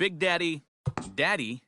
Big Daddy, Daddy,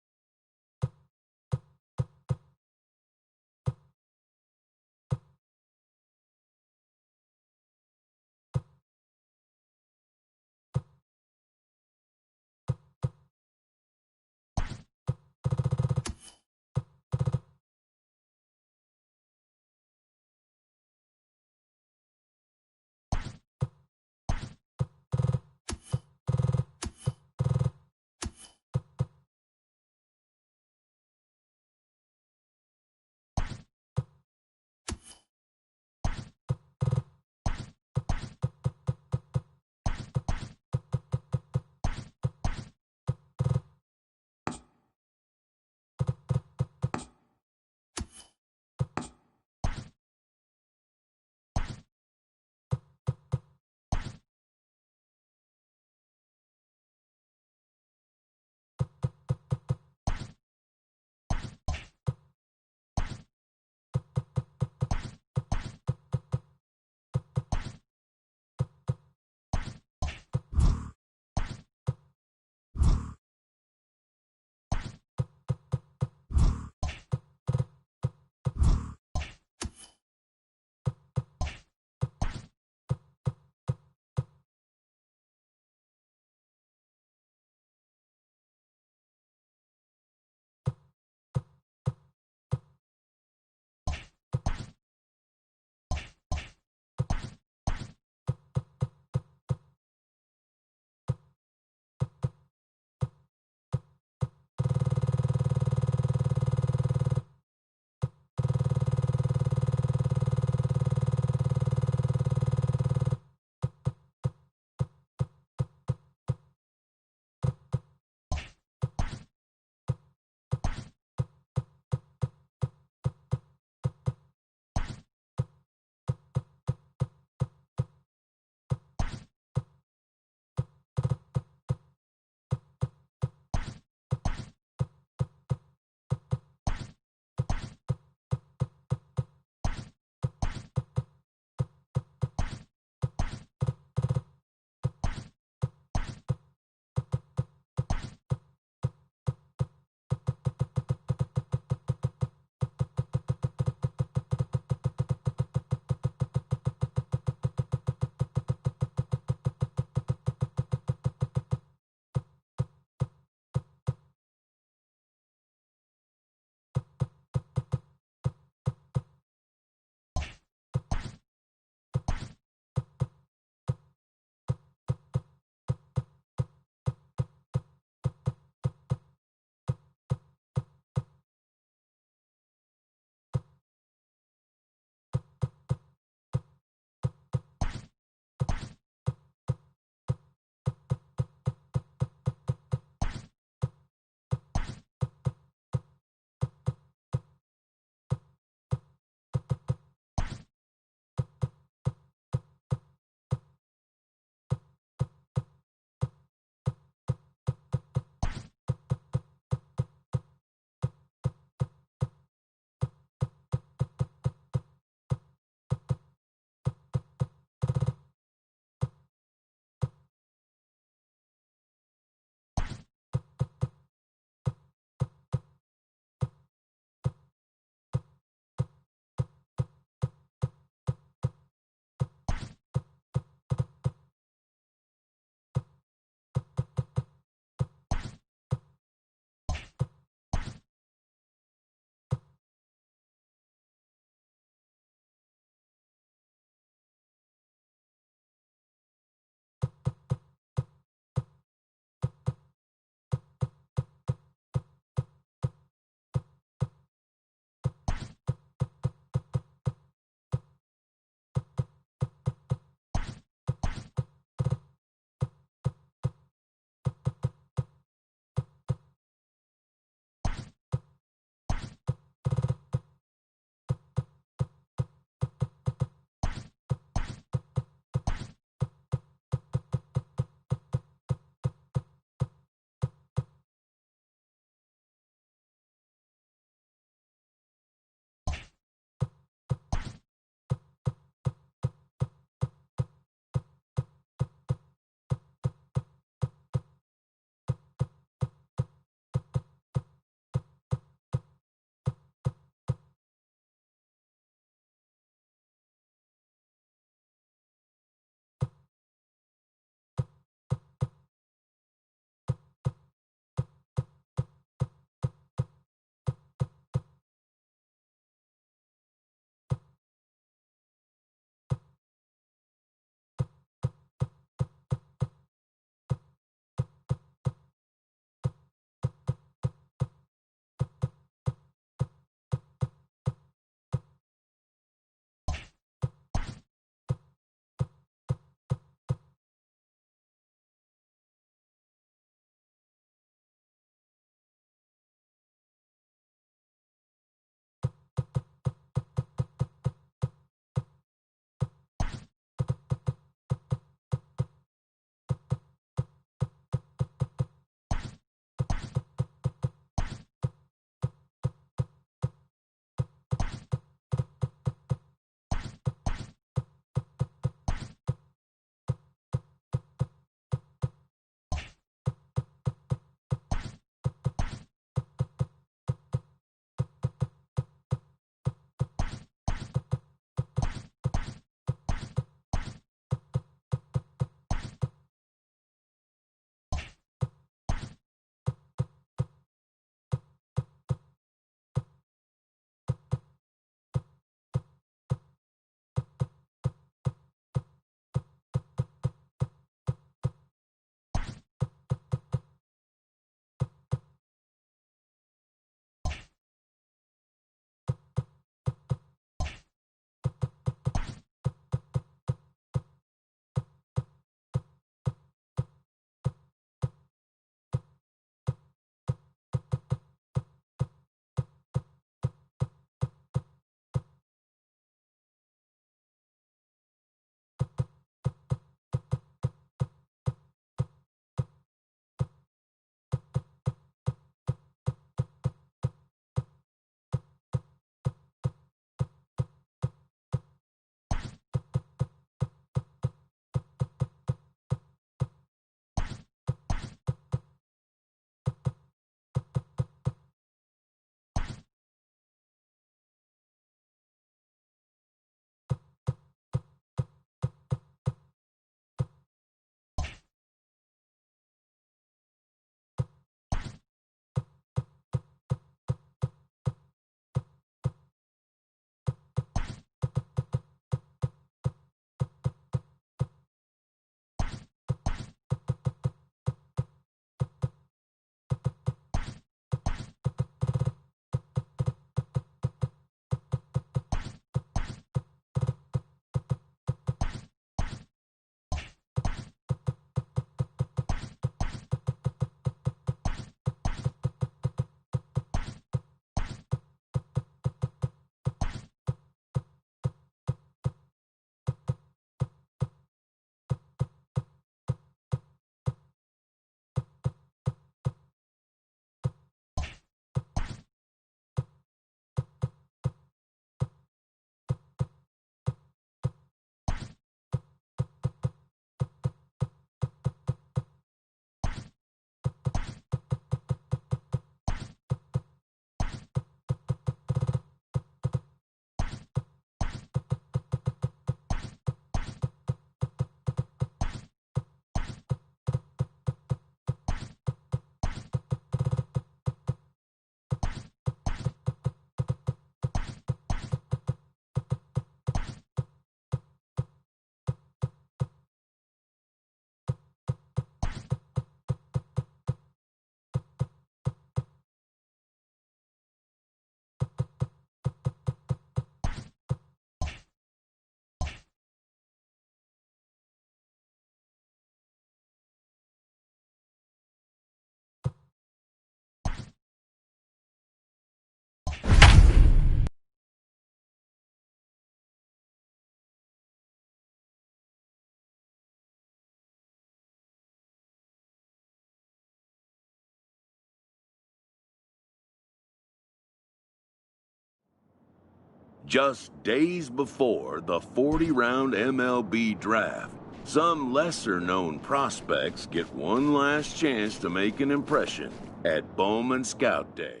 Just days before the 40-round MLB draft, some lesser-known prospects get one last chance to make an impression at Bowman Scout Day.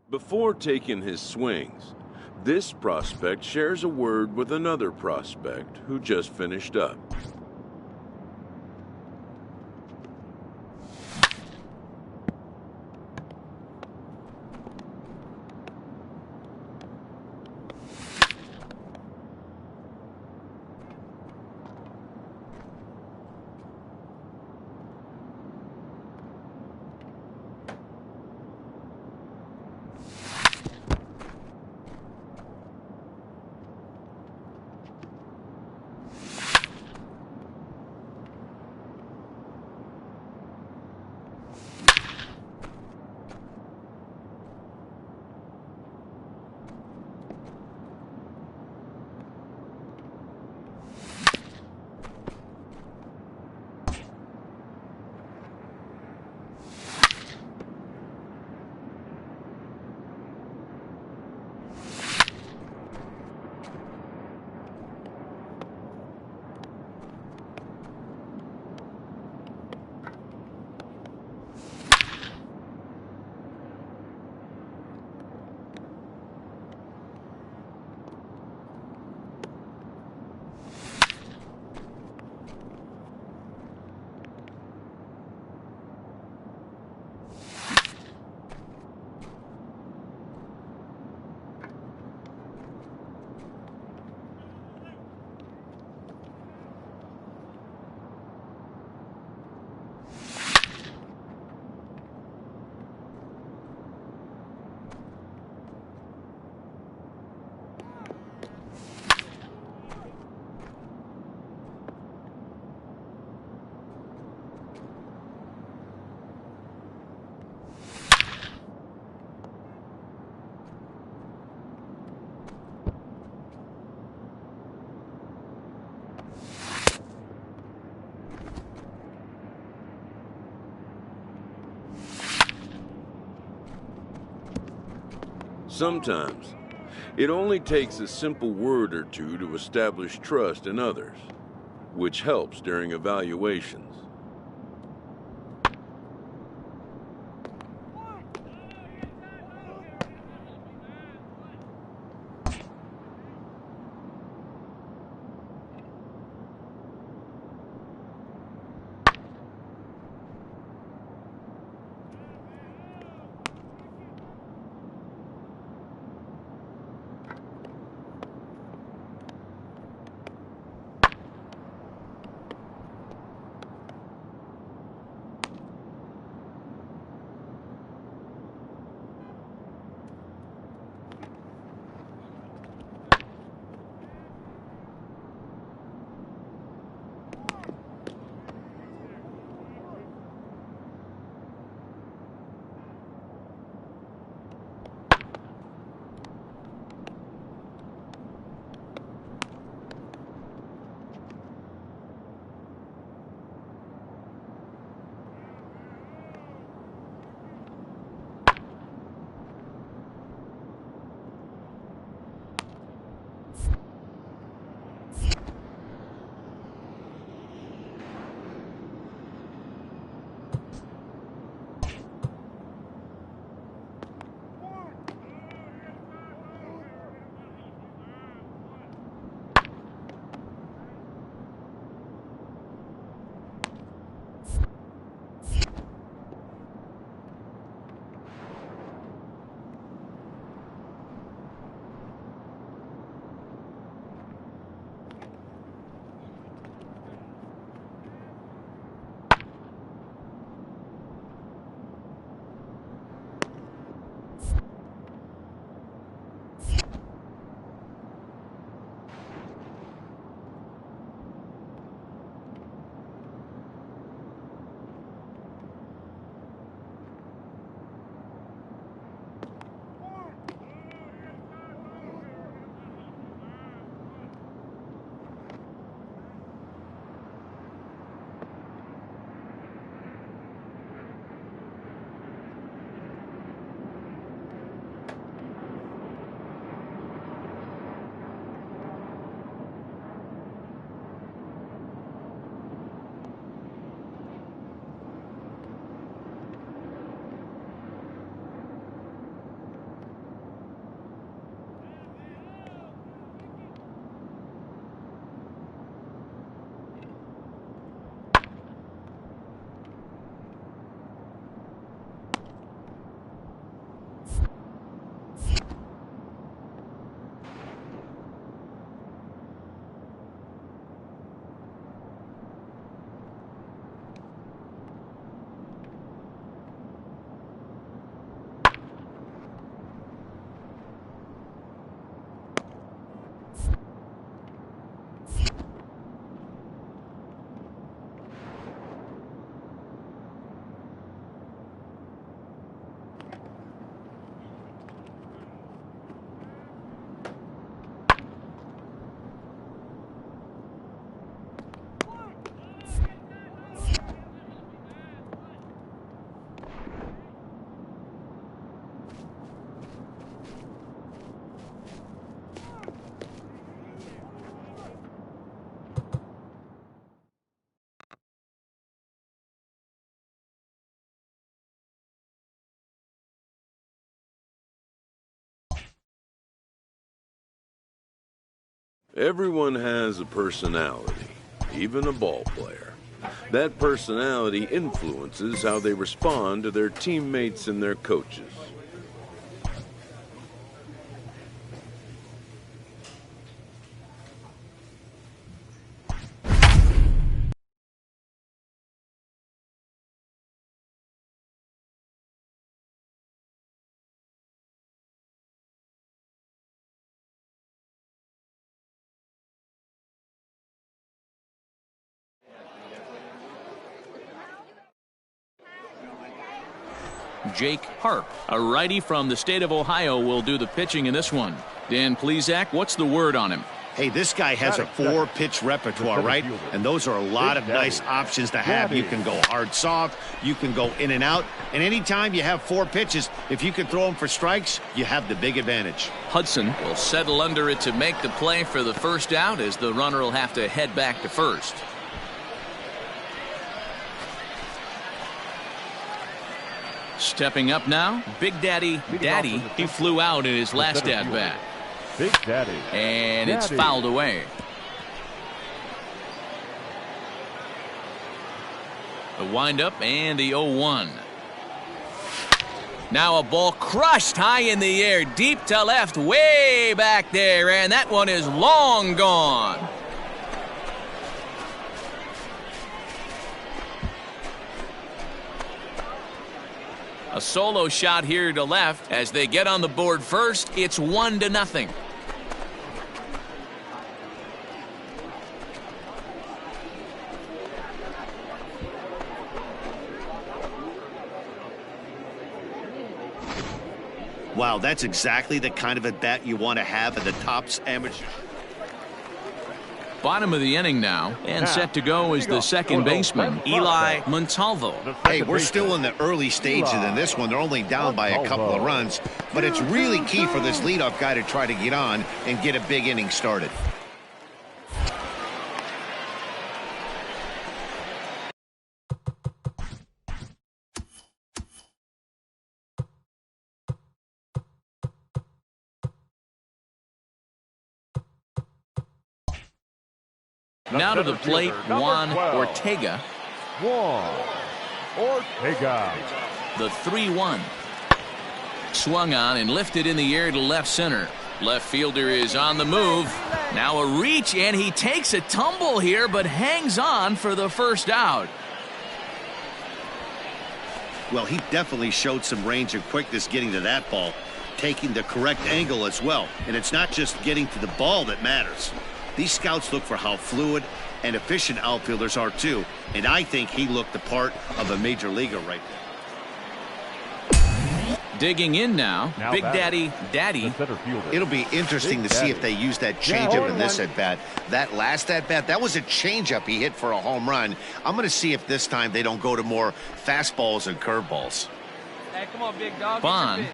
Before taking his swings, this prospect shares a word with another prospect who just finished up. Sometimes, it only takes a simple word or two to establish trust in others, which helps during evaluations. Everyone has a personality, even a ball player. That personality influences how they respond to their teammates and their coaches. Jake Harp, a righty from the state of Ohio, will do the pitching in this one. Dan Plesac, what's the word on him? Hey, this guy has a 4-pitch repertoire, right? And those are a lot of nice options to have. You can go hard, soft. You can go in and out. And anytime you have 4 pitches, if you can throw them for strikes, you have the big advantage. Hudson will settle under it to make the play for the first out, as the runner will have to head back to first. Stepping up now, Big Daddy Daddy. He flew out in his last at-bat. Big Daddy. And it's fouled away. The windup and the 0-1. Now a ball crushed high in the air, deep to left, way back there, and that one is long gone. A solo shot here to left as they get on the board first. It's 1-0. Wow, that's exactly the kind of at bat you want to have at the tops amateur. Bottom of the inning now, and set to go is the second baseman, Eli Montalvo. Hey, we're still in the early stages in this one. They're only down by a couple of runs, but it's really key for this leadoff guy to try to get on and get a big inning started. Now to the plate, Juan Ortega. Ortega. The 3-1. Swung on and lifted in the air to left center. Left fielder is on the move. Now a reach, and he takes a tumble here, but hangs on for the first out. Well, he definitely showed some range and quickness getting to that ball, taking the correct angle as well. And it's not just getting to the ball that matters. These scouts look for how fluid and efficient outfielders are too, and I think he looked the part of a major leaguer right there. Digging in now, Big Daddy Daddy. It'll be interesting to see if they use that changeup in this at-bat. That last at-bat, that was a changeup he hit for a home run. I'm going to see if this time they don't go to more fastballs and curveballs. Hey, come on, big dog. Bond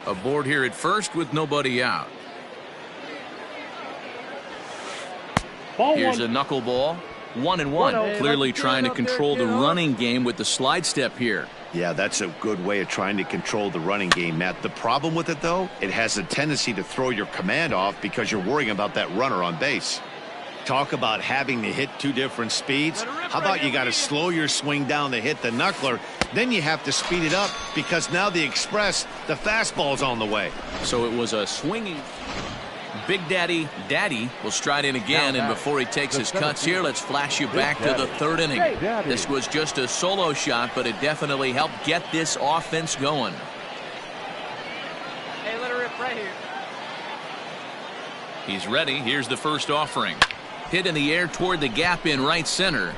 aboard here at first with nobody out. Here's a knuckleball. 1-1. Clearly trying to control the running game with the slide step here. Yeah, that's a good way of trying to control the running game, Matt. The problem with it, though, it has a tendency to throw your command off because you're worrying about that runner on base. Talk about having to hit 2 different speeds. How about you got to slow your swing down to hit the knuckler, then you have to speed it up because now the express, the fastball's on the way. So it was a swinging. Big Daddy Daddy will stride in again, and before he takes his cuts here, let's flash you back to the 3rd inning. This was just a solo shot, but it definitely helped get this offense going. Hey, let her rip right here. He's ready. Here's the first offering. Hit in the air toward the gap in right center.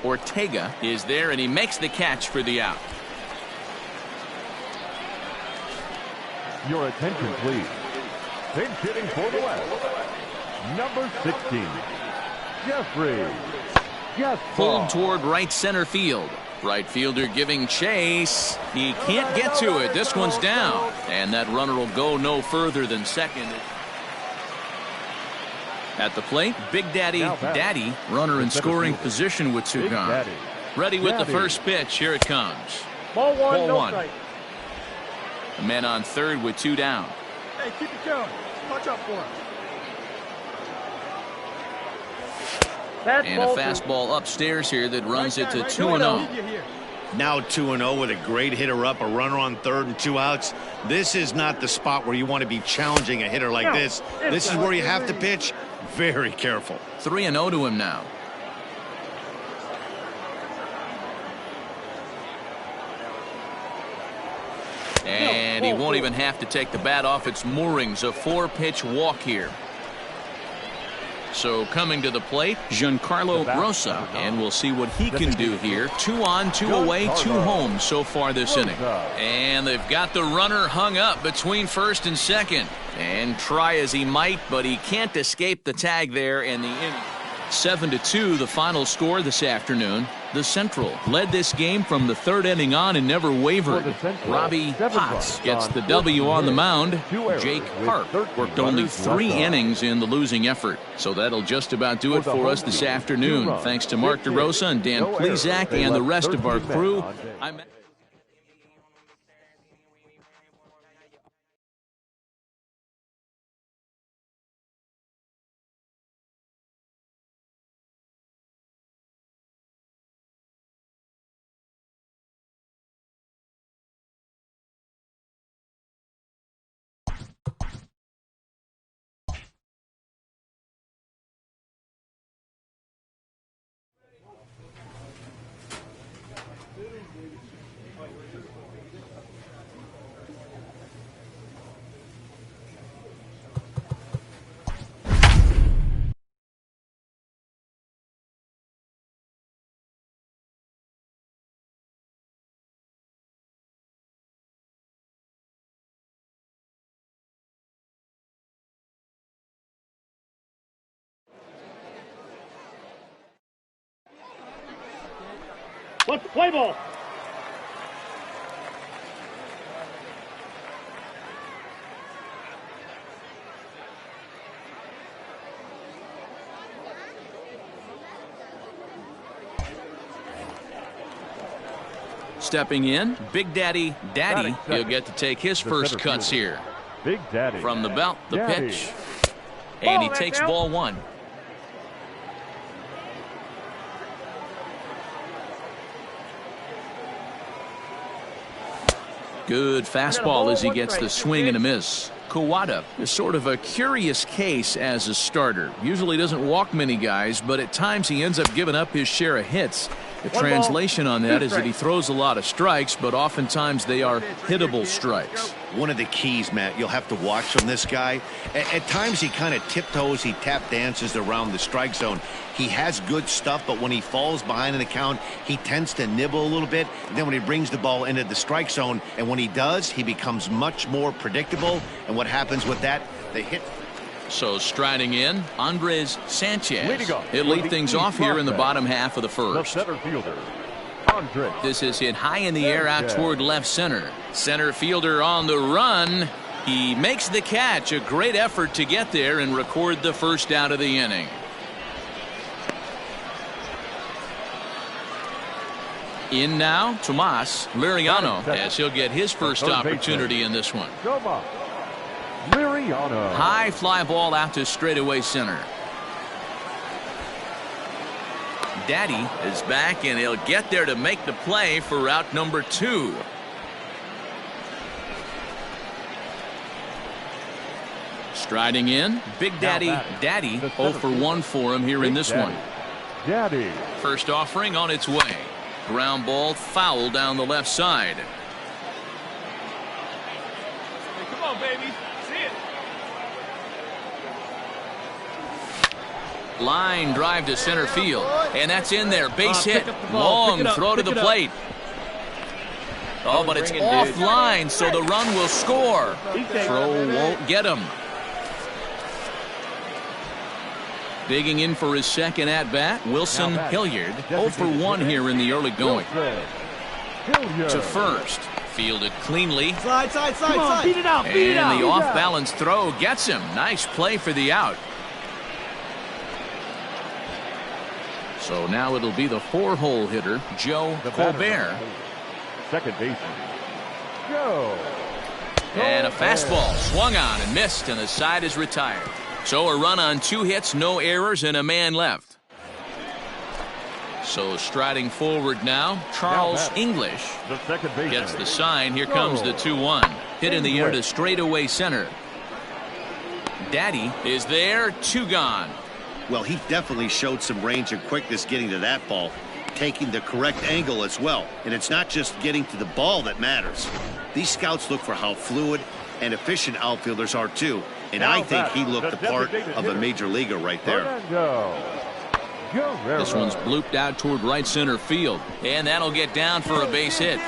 Ortega is there, and he makes the catch for the out. Your attention, please. Pinch hitting for the West. Number 16, Jeffrey. Pulled toward right center field. Right fielder giving chase. He can't get to it. This one's down. And that runner will go no further than second. At the plate, Big Daddy Daddy, runner in scoring position with 2 gone. Ready with the first pitch. Here it comes. Ball one. The man on third with 2 down. Hey, keep it going. Touch up for him. And a fastball upstairs here that runs it to 2-0. Now 2-0 with a great hitter up, a runner on third and 2 outs. This is not the spot where you want to be challenging a hitter like this. This is where you have to pitch very careful. 3-0 to him now. And he won't even have to take the bat off its moorings. A 4-pitch walk here. So coming to the plate, Giancarlo Rosa, and we'll see what he can do here. 2 on, 2 away, 2 home so far this inning. And they've got the runner hung up between first and second. And try as he might, but he can't escape the tag there in the inning. 7-2 the final score this afternoon. The Central led this game from the 3rd inning on and never wavered. Robbie Potts gets the W on the mound. Jake Hart worked only 3 innings in the losing effort. So that'll just about do it for us this afternoon. Thanks to Mark DeRosa and Dan Plesac and the rest of our crew. Let's play ball. Stepping in, Big Daddy Daddy. He'll get to take his first cuts here. Big Daddy. From the belt, the pitch. And he takes ball 1. Good fastball as he gets the swing and a miss. Kawada is sort of a curious case as a starter. Usually doesn't walk many guys, but at times he ends up giving up his share of hits. The translation on that is that he throws a lot of strikes, but oftentimes they are hittable strikes. One of the keys, Matt, you'll have to watch from this guy. At times he kind of tiptoes, he tap dances around the strike zone. He has good stuff, but when he falls behind in the count, he tends to nibble a little bit. And then when he brings the ball into the strike zone, and when he does, he becomes much more predictable. And what happens with that? The hit. So striding in, Andres Sanchez. He'll lead things off here in the bottom half of the first. The center fielder, Andres. This is hit high in the air out toward left center. Center fielder on the run. He makes the catch. A great effort to get there and record the first out of the inning. In now, Tomas Liriano, as he'll get his first opportunity in this one. Liriano. High fly ball out to straightaway center. Daddy is back, and he'll get there to make the play for route number 2. Striding in, Big Daddy Daddy. 0 for 1 for him here in this one. Daddy. First offering on its way. Ground ball foul down the left side. Hey, come on, baby. See it. Line drive to center field, and that's in there. Base hit. Long throw to the plate. Oh, but it's offline, so the run will score. Throw won't get him. Digging in for his second at-bat, Wilson Hilliard. 0 for 1 here in the early going. To first. Fielded cleanly. Slide. Beat it out. And the off-balance throw gets him. Nice play for the out. So now it'll be the 4-hole hitter, Joe Colbert. Second baseman, Joe. And a fastball swung on and missed, and the side is retired. So a run on 2 hits, no errors, and a man left. So striding forward now, Charles English gets the sign. Here comes the 2-1. Hit in the air to straightaway center. Daddy is there, 2 gone. Well, he definitely showed some range and quickness getting to that ball, taking the correct angle as well. And it's not just getting to the ball that matters. These scouts look for how fluid and efficient outfielders are too. And I think he looked the part of a major leaguer right there. This one's blooped out toward right center field, and that'll get down for a base hit.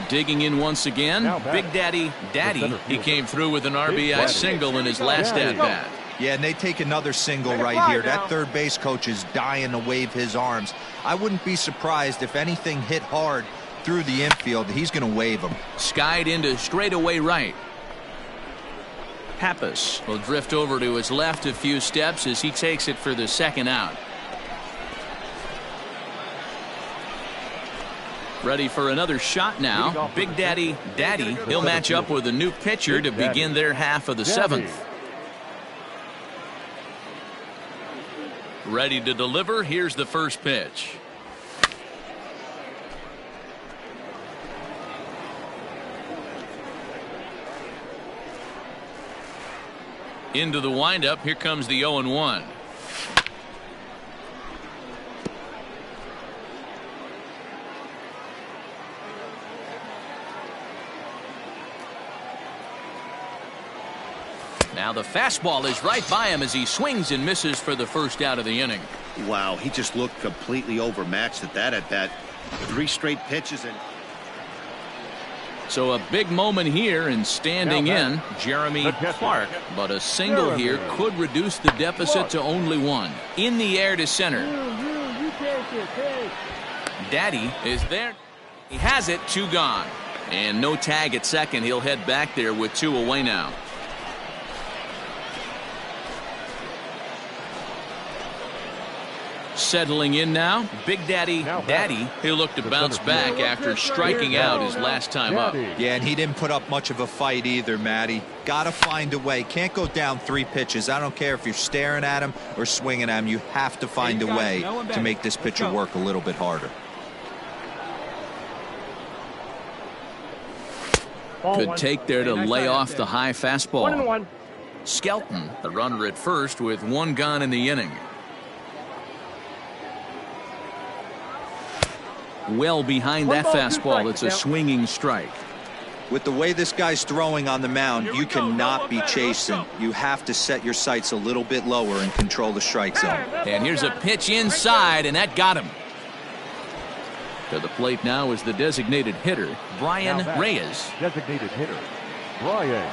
Digging in once again, Big Daddy. He came through with an RBI single in his last at-bat. Yeah, and they take another single right here. That third base coach is dying to wave his arms. I wouldn't be surprised if anything hit hard through the infield. He's going to wave them. Skied into straightaway right. Pappas will drift over to his left a few steps as he takes it for the second out. Ready for another shot now. Big Daddy. He'll match up with a new pitcher to begin their half of the 7th. Ready to deliver. Here's the first pitch. Into the windup. Here comes the 0-1. Now the fastball is right by him as he swings and misses for the first out of the inning. Wow, he just looked completely overmatched at that at-bat. 3 straight pitches and... So a big moment here in standing in Jeremy Clark, but a single here could reduce the deficit to only 1. In the air to center. Daddy is there. He has it, 2 gone. And no tag at second. He'll head back there with 2 away now. Settling in now, Big Daddy. He'll look to bounce back after striking out his last time up. Yeah, and he didn't put up much of a fight either, Matty. Got to find a way. Can't go down 3 pitches. I don't care if you're staring at him or swinging at him. You have to find a way to make this pitcher work a little bit harder. Good take there to lay off the high fastball. Skelton, the runner at first with 1 gone in the inning. Well behind that fastball. It's a swinging strike. With the way this guy's throwing on the mound, you cannot be chasing. You have to set your sights a little bit lower and control the strike zone. And here's a pitch inside, and that got him. To the plate now is the designated hitter, Brian Reyes. Designated hitter, Brian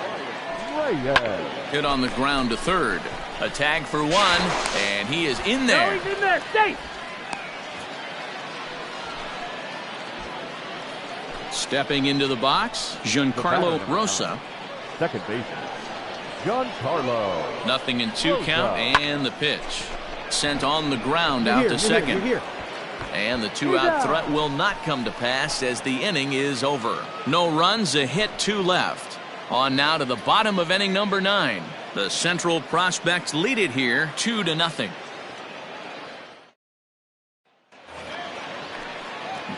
Reyes. Hit on the ground to third. A tag for 1, and he is in there. He's in there. Stay. Stepping into the box, Giancarlo Rosa. Second baseman, Giancarlo. Nothing in 2 count, and the pitch. Sent on the ground out to second. And the 2-out threat will not come to pass as the inning is over. No runs, a hit, 2 left. On now to the bottom of inning number 9. The Central Prospects lead it here 2-0.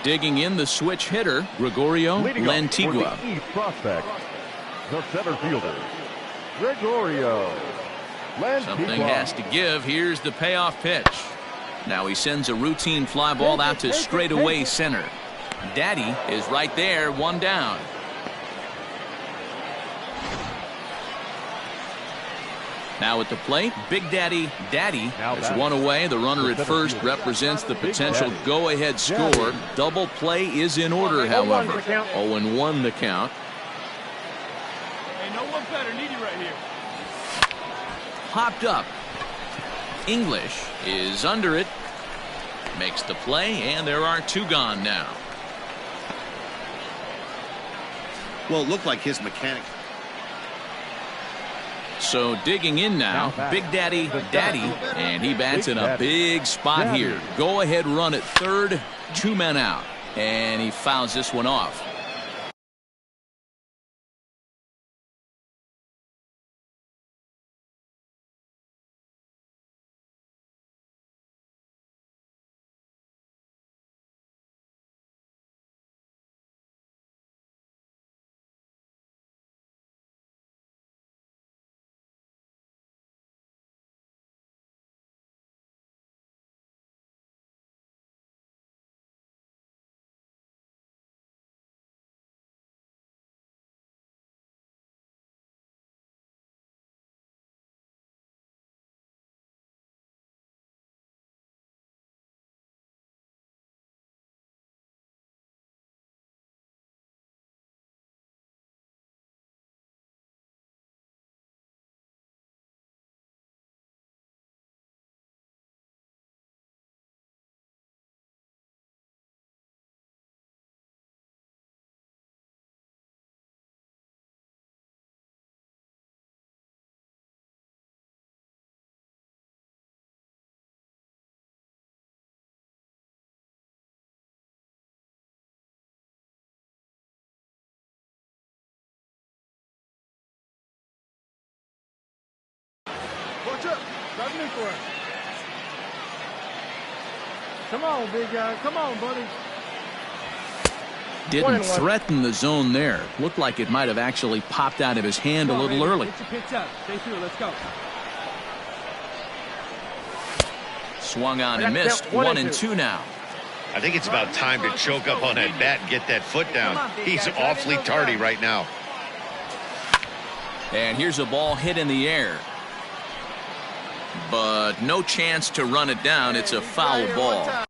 Digging in the switch hitter, Gregorio Lantigua. The East Prospect, the center fielder, Gregorio Lantigua. Something has to give. Here's the payoff pitch. Now he sends a routine fly ball out to straightaway center. Daddy is right there, 1 down. Now at the plate, Big Daddy. There's 1 away. The runner at first represents the potential go-ahead score. Double play is in order, however. 0-1 the count. Hey, no one better. Need you right here. Popped up. English is under it. Makes the play, and there are 2 gone now. Well, it looked like his mechanics. So digging in now, Big Daddy, and he bats in a big spot here. Go ahead run at third, 2 men out, and he fouls this one off. Come on, big guy. Come on, buddy. Didn't threaten the zone there. Looked like it might have actually popped out of his hand a little early. Get your pitch up. Stay through. Let's go. Swung on and missed. 1-2 now. I think it's about time to choke up on that bat and get that foot down. He's awfully tardy right now. And here's a ball hit in the air. But no chance to run it down. It's a foul ball.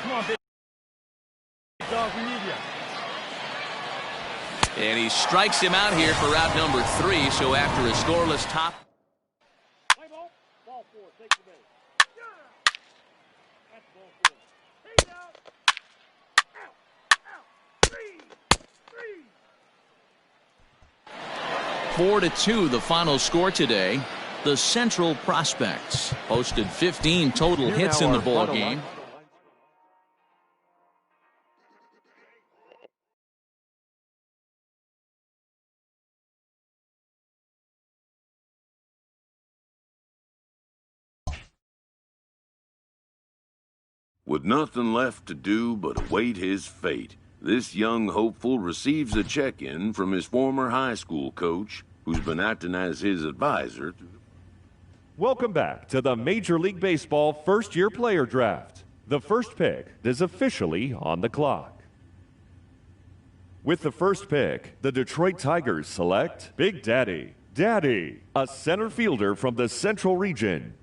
Come on, big dog. We need you. And he strikes him out here for out number 3. So after a scoreless top. Play ball. Ball 4. Take the base. That's ball 4. Hey, out. Out. 4-2 the final score today. The Central Prospects posted 15 total hits in the ball game. With nothing left to do but await his fate, this young hopeful receives a check-in from his former high school coach, who's been acting as his advisor. Welcome back to the Major League Baseball first-year player draft. The first pick is officially on the clock. With the first pick, the Detroit Tigers select Big Daddy, a center fielder from the Central Region.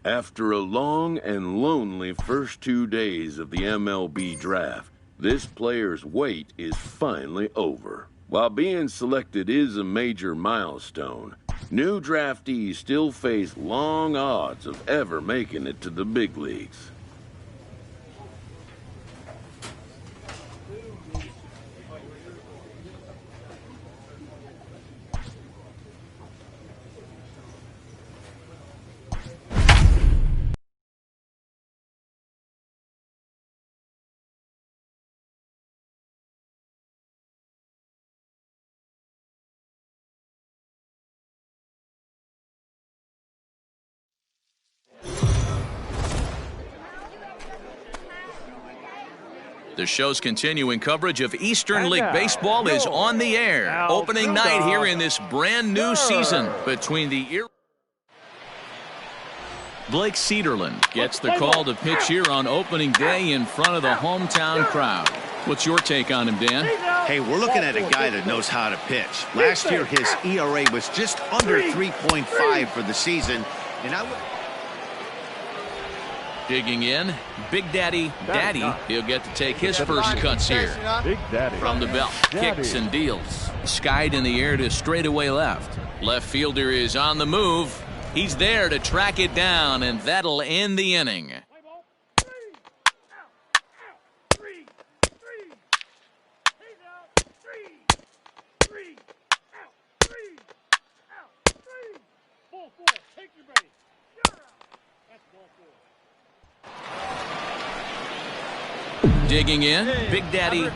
After a long and lonely first 2 days of the MLB draft, this player's wait is finally over. While being selected is a major milestone, new draftees still face long odds of ever making it to the big leagues. The show's continuing coverage of Eastern League Baseball is on the air. Opening night here in this brand new season between the Blake Cederlind gets the call to pitch here on opening day in front of the hometown crowd. What's your take on him, Dan? Hey, we're looking at a guy that knows how to pitch. Last year, his ERA was just under 3.5 for the season. And I would... Digging in, Big Daddy, he'll get to take his first cuts here. Big Daddy. From the belt, kicks and deals. Skied in the air to straightaway left. Left fielder is on the move. He's there to track it down, and that'll end the inning. Digging in, Big Daddy,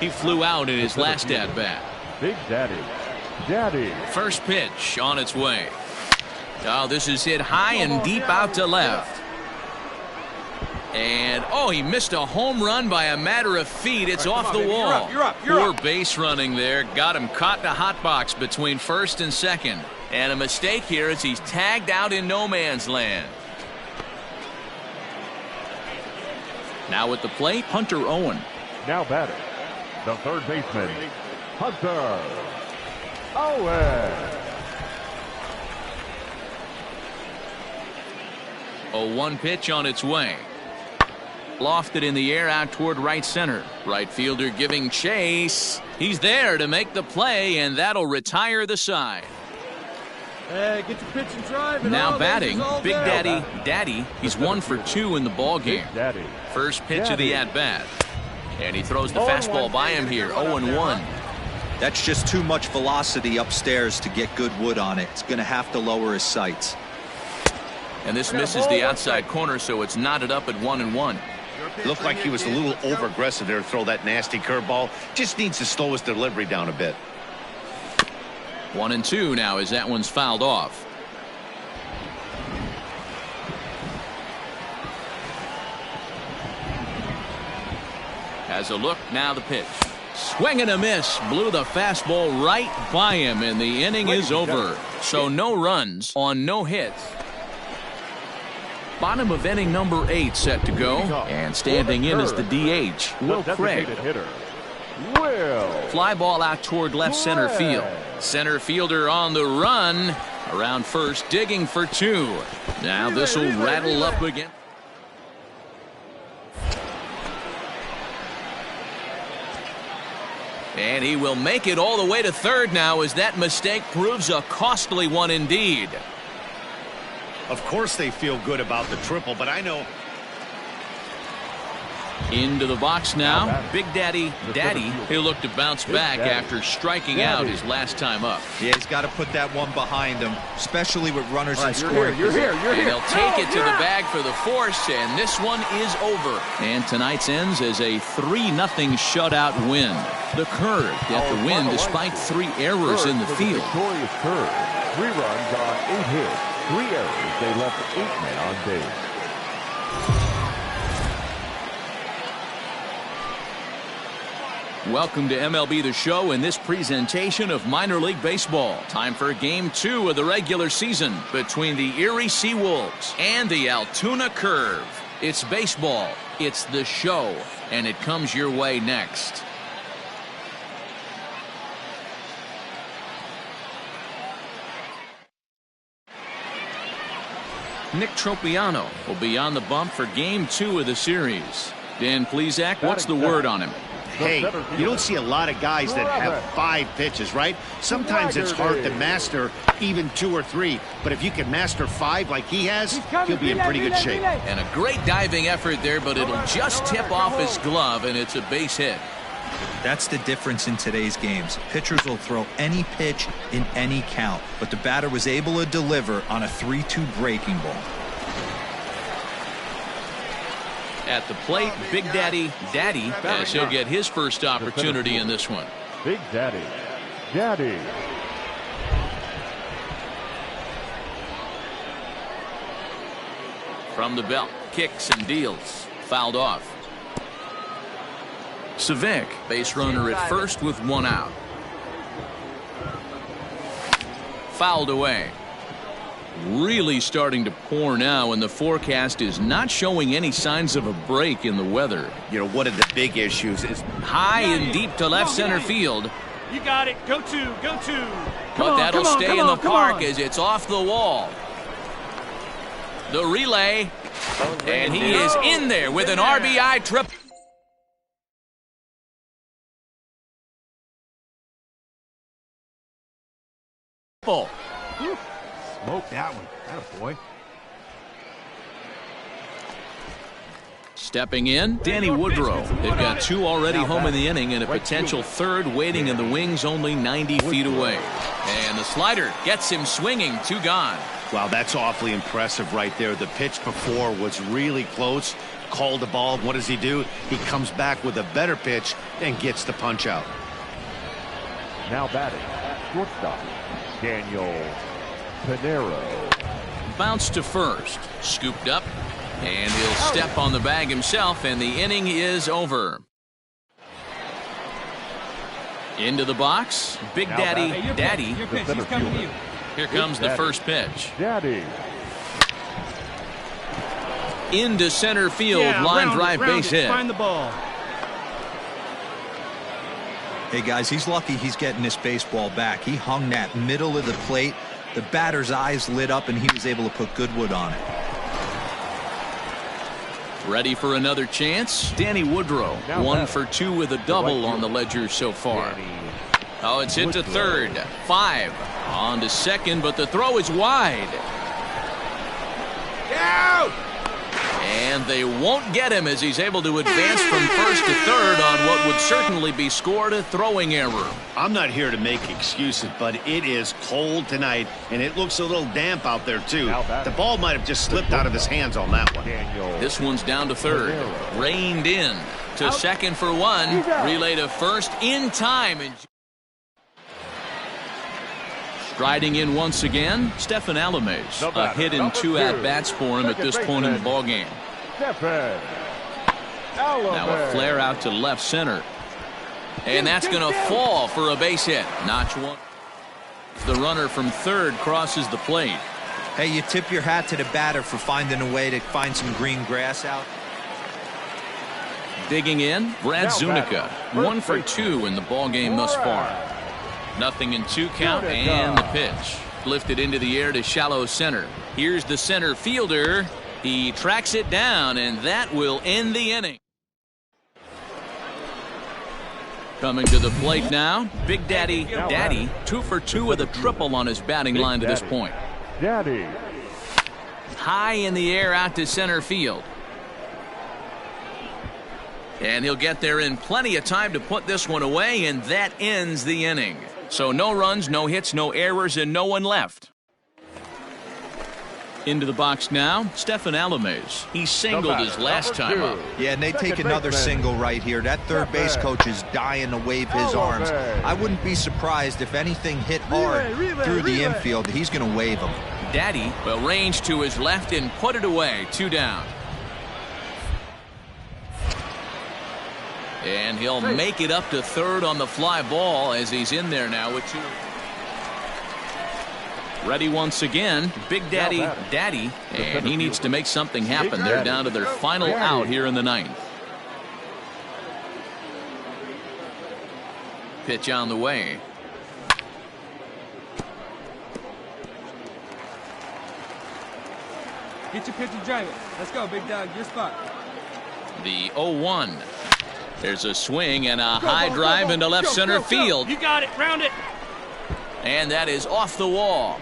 he flew out in his last at-bat. Big Daddy. First pitch on its way. Oh, this is hit high and deep out to left. And, he missed a home run by a matter of feet. It's off the wall. Poor base running there. Got him caught in a hot box between first and second. And a mistake here as he's tagged out in no man's land. Now at the plate, Hunter Owen. Now batting, the third baseman, Hunter Owen. 0-1 pitch on its way. Lofted in the air out toward right center. Right fielder giving chase. He's there to make the play, and that'll retire the side. Hey, get your pitch and drive. Now batting, Big Daddy. He's 1 for 2 in the ball game. First pitch of the at-bat. And he throws the fastball by him here, 0-1. That's just too much velocity upstairs to get good wood on it. It's going to have to lower his sights. And this misses the outside corner, so it's knotted up at 1-1. Looked like he was a little over-aggressive there to throw that nasty curveball. Just needs to slow his delivery down a bit. 1-2 now as that one's fouled off. Has a look, now the pitch. Swing and a miss. Blew the fastball right by him, and the inning is over. So no runs on no hits. Bottom of inning number 8 set to go. And standing in is the DH, Will Craig. Fly ball out toward left center field. Center fielder on the run. Around first, digging for 2. Now this will rattle up again. And he will make it all the way to third now as that mistake proves a costly one indeed. Of course they feel good about the triple, but I know. Into the box now, Big Daddy, he'll look to bounce back after striking out his last time up. Yeah, he's got to put that one behind him, especially with runners in scoring. You're here. And they'll take it to the bag for the force, and this one is over. And tonight's ends as a 3-0 shutout win. The Curve get the win despite 3 errors in the field. Victorious Curve, 3 runs on 8 hits, 3 errors. They left 8 men on base. Welcome to MLB The Show in this presentation of minor league baseball. Time for game 2 of the regular season between the Erie Seawolves and the Altoona Curve. It's baseball, it's the show, and it comes your way next. Nick Tropiano will be on the bump for game 2 of the series. Dan Plesac, what's the word on him? Hey, you don't see a lot of guys that have 5 pitches, right? Sometimes it's hard to master even 2 or 3. But if you can master 5 like he has, he'll be in pretty good shape. And a great diving effort there, but it'll just tip off his glove, and it's a base hit. That's the difference in today's games. Pitchers will throw any pitch in any count, but the batter was able to deliver on a 3-2 breaking ball. At the plate, Big Daddy, as he'll get his first opportunity in this one. Big Daddy. From the belt, kicks and deals. Fouled off. Savick, base runner at first with one out. Fouled away. Really starting to pour now, and the forecast is not showing any signs of a break in the weather. You know, one of the big issues is high and deep to left center field. You got it. Go two. Go two. But that'll stay in the park as it's off the wall. The relay. And he is in there with an RBI triple. smoke that one. Atta boy. Stepping in, Danny Woodrow. They've got two already home in the inning and a potential third waiting in the wings only 90 feet away. And the slider gets him swinging, two gone. Wow, that's awfully impressive right there. The pitch before was really close. Called the ball. What does he do? He comes back with a better pitch and gets the punch out. Now batting at shortstop, Daniel Pinero. Bounce to first. Scooped up. And he'll step on the bag himself, and the inning is over. Into the box, Big Daddy, Daddy. Your pitch, he's coming to you. Here comes the first pitch. Daddy. Into center field, line drive base hit. Find the ball. Hey, guys, he's lucky he's getting this baseball back. He hung that middle of the plate. The batter's eyes lit up, and he was able to put Goodwood on it. Ready for another chance? Danny Woodrow, 1 for 2 with a double on the ledger so far. Oh, it's hit to third. 5 on to second, but the throw is wide. And they won't get him as he's able to advance from first to third on what would certainly be scored a throwing error. I'm not here to make excuses, but it is cold tonight, and it looks a little damp out there, too. The ball might have just slipped out of his hands on that one. This one's down to third. Reined in to second for one. Relay to first in time. Striding in once again, Stephen Alames. A hit and 2 at-bats for him at this point in the ballgame. Now a flare out to left center. And that's going to fall for a base hit. Notch one. The runner from third crosses the plate. Hey, you tip your hat to the batter for finding a way to find some green grass out. Digging in, Brad Zuniga. 1 for 2 in the ballgame thus far. Nothing in 2 count, and the pitch. Lifted into the air to shallow center. Here's the center fielder. He tracks it down, and that will end the inning. Coming to the plate now, Big Daddy, Daddy, 2 for 2 with a triple on his batting line to this point. Daddy. High in the air out to center field. And he'll get there in plenty of time to put this one away, and that ends the inning. So no runs, no hits, no errors, and no one left. Into the box now, Stephen Alames. He singled his last time up. Yeah, and they take another single right here. That third base coach is dying to wave his arms. I wouldn't be surprised if anything hit hard through the infield. He's going to wave them. Daddy will range to his left and put it away. 2 down. And he'll make it up to third on the fly ball as he's in there now with 2. Ready once again, Big Daddy, Daddy, and he needs to make something happen. They're down to their final out here in the 9th. Pitch on the way. Get your pitch and drive it. Let's go, big dog. Your spot. The 0-1. There's a swing and a high drive into left center field. You got it. Round it. And that is off the wall.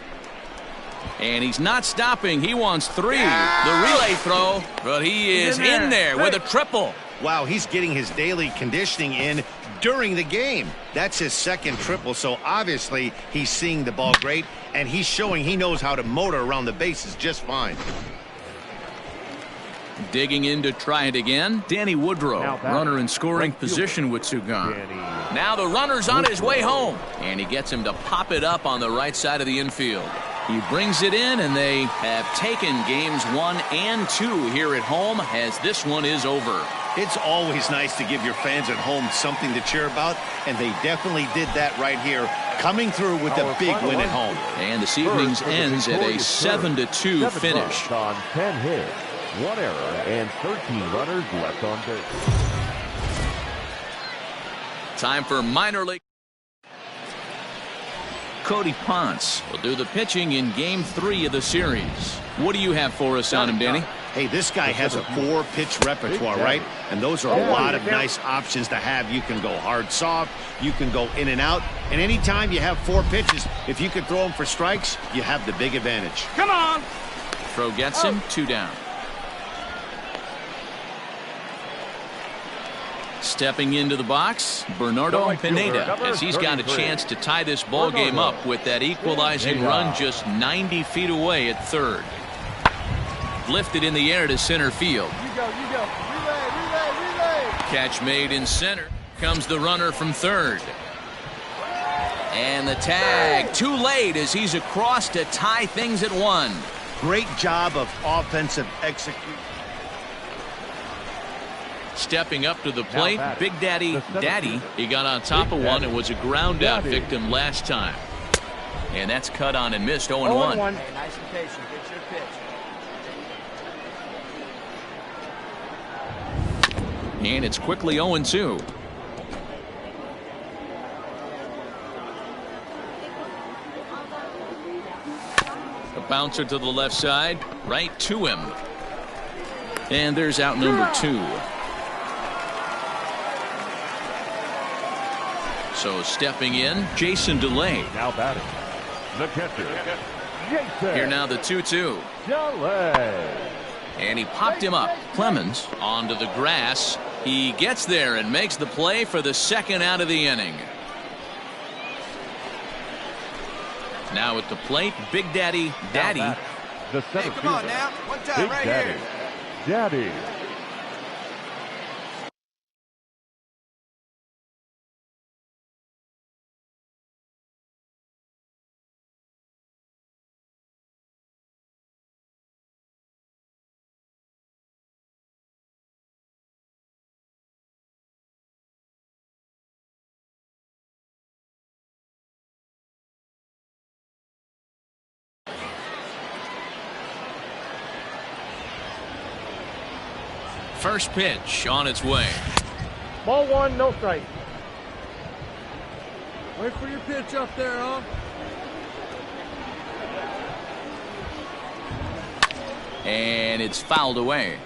And he's not stopping. He wants 3. The relay throw, but he is in there with a triple. Wow, he's getting his daily conditioning in during the game. That's his second triple, so obviously he's seeing the ball great, and he's showing he knows how to motor around the bases just fine. Digging in to try it again, Danny Woodrow, runner in scoring position with 2 gone. Now the runner's on his way home, and he gets him to pop it up on the right side of the infield. He brings it in, and they have taken games 1 and 2 here at home as this one is over. It's always nice to give your fans at home something to cheer about, and they definitely did that right here, coming through with a big win at home. And this evening's ends at a 7-2 finish. On 10 hits, 1 error, and 13 runners left on base. Time for minor league. Cody Ponce will do the pitching in Game 3 of the series. What do you have for us on him, Danny? Hey, this guy has a 4-pitch repertoire, right? And those are a lot of nice options to have. You can go hard, soft. You can go in and out. And anytime you have 4 pitches, if you can throw them for strikes, you have the big advantage. Come on. Throw gets him, 2 down. Stepping into the box, Bernardo Pineda, as he's got a chance to tie this ball game up with that equalizing run just 90 feet away at third. Lifted in the air to center field. You go. Relay. Catch made in center. Comes the runner from third. And the tag too late as he's across to tie things at 1. Great job of offensive execution. Stepping up to the plate, Big Daddy. He got on top of one and was a ground out victim last time. And that's cut on and missed 0-1. Nice and patient. Get your pitch. And it's quickly 0-2. A bouncer to the left side, right to him. And there's out number 2. So stepping in, Jason DeLay. Now batting, the catcher, Jason. Here now the 2-2. DeLay. And he popped him up. Clemens onto the grass. He gets there and makes the play for the second out of the inning. Now at the plate, Big Daddy. The center Hey, come on now. One time Big right Daddy. here. Daddy. First pitch on its way. Ball 1, no strike. Wait for your pitch up there, huh? And it's fouled away.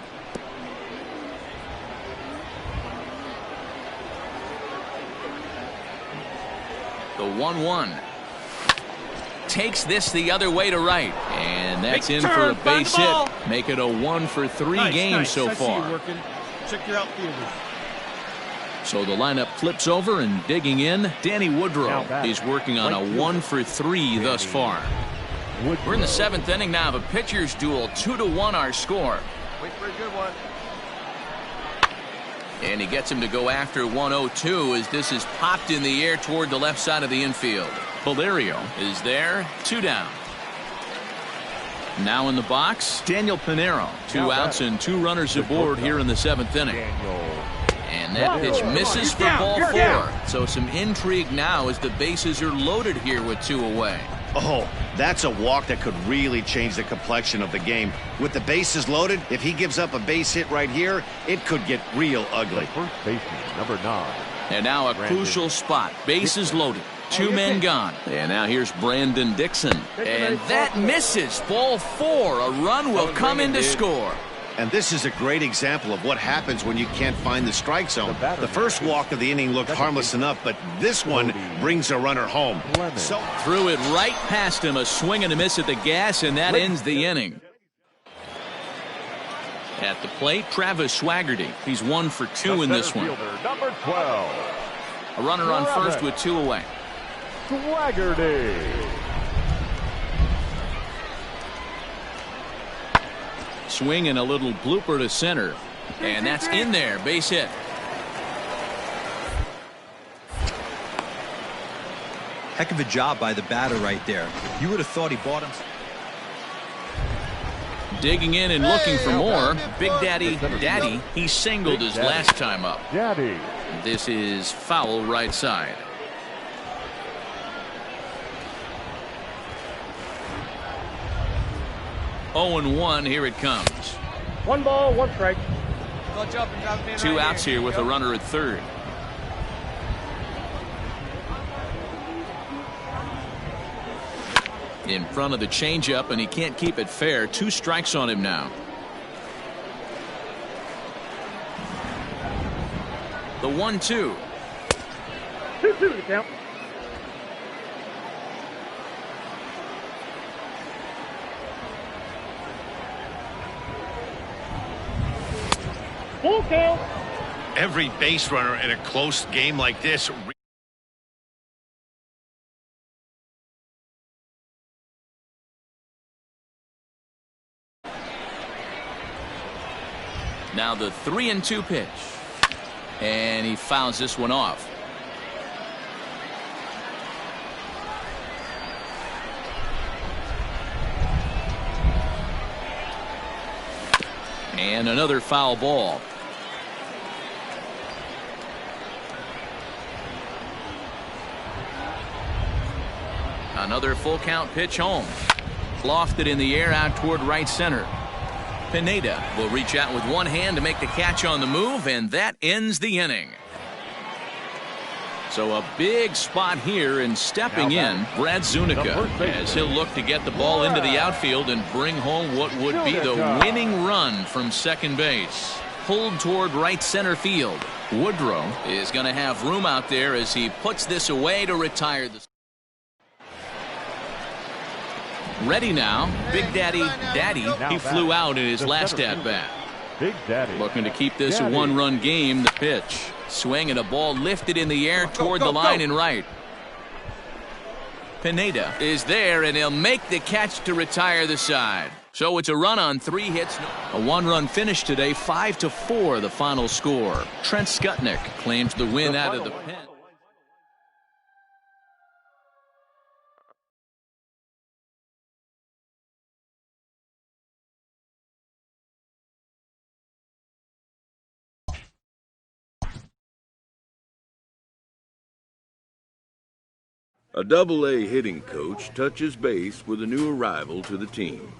The 1-1. Takes this the other way to right. And that's in for a base hit. Make it a 1-for-3 game so far. Check your outfielders. So the lineup flips over and digging in. Danny Woodrow. He's working on a 1-for-3 thus far. We're in the 7th inning now of a pitcher's duel. 2-1 our score. Wait for a good one. And he gets him to go after 1-0-2 as this is popped in the air toward the left side of the infield. Valerio is there, 2 down. Now in the box, Daniel Pinero. 2 outs and 2 runners aboard here in the 7th inning. And that pitch misses for ball 4. So some intrigue now as the bases are loaded here with 2 away. Oh, that's a walk that could really change the complexion of the game. With the bases loaded, if he gives up a base hit right here, it could get real ugly. First baseman, number 9. And now a crucial spot. Bases loaded. 2 men gone. And now here's Brandon Dixon. And that misses. Ball 4. A run will come in to score. And this is a great example of what happens when you can't find the strike zone. The first walk of the inning looked harmless enough, but this one brings a runner home. So threw it right past him. A swing and a miss at the gas, and that ends the inning. At the plate, Travis Swaggerty. He's 1 for 2 in this one. Number 12. A runner on first with 2 away. Swaggerty. Swing and a little blooper to center. And that's in there. Base hit. Heck of a job by the batter right there. You would have thought he bought him. Digging in and looking for more. Big Daddy Daddy. He singled his last time up. Daddy. This is foul right side. 0-1. Here it comes. 1 ball, 1 strike. 2 outs here with a runner at third. In front of the changeup, and he can't keep it fair. 2 strikes on him now. The 1-2. 2-2 to count. Full count. Every base runner in a close game like this. Now the 3-2 pitch. And he fouls this one off. And another foul ball. Another full count pitch home. Lofted in the air out toward right center. Pineda will reach out with one hand to make the catch on the move, and that ends the inning. So a big spot here, and stepping in, Brad Zuniga, as he'll look to get the ball into the outfield and bring home what would be the winning run from second base. Pulled toward right center field. Woodrow is going to have room out there as he puts this away to retire the. Ready now, Big Daddy Daddy. He flew out in his last at bat. Big Daddy. Looking to keep this a one-run game. The pitch. Swing and a ball lifted in the air toward the line and right. Pineda is there, and he'll make the catch to retire the side. So it's a run on 3 hits. A one-run finish today, 5-4 the final score. Trent Skutnik claims the win out of the pen. A Double-A hitting coach touches base with a new arrival to the team.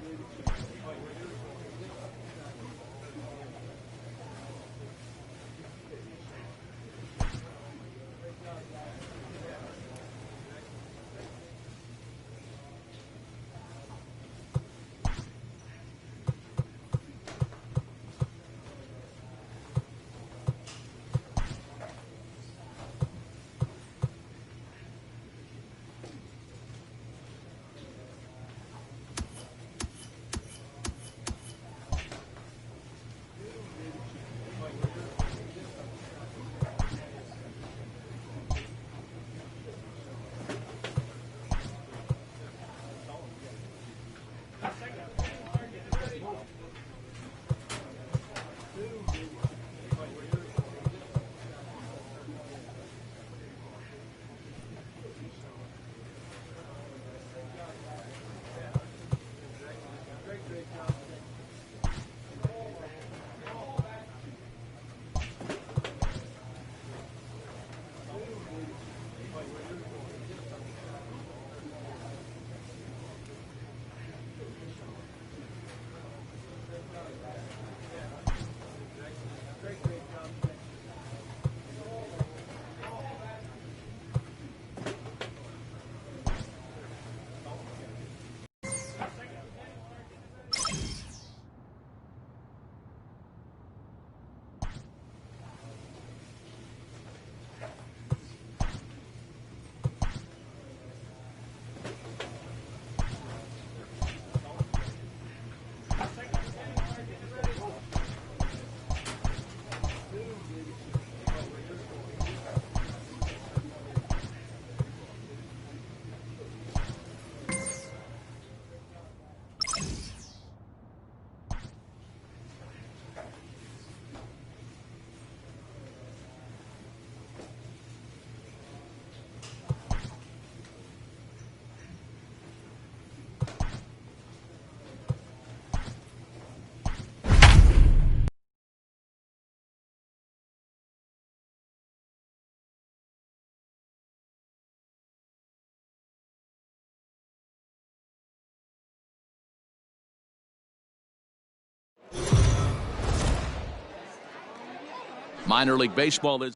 Minor League Baseball is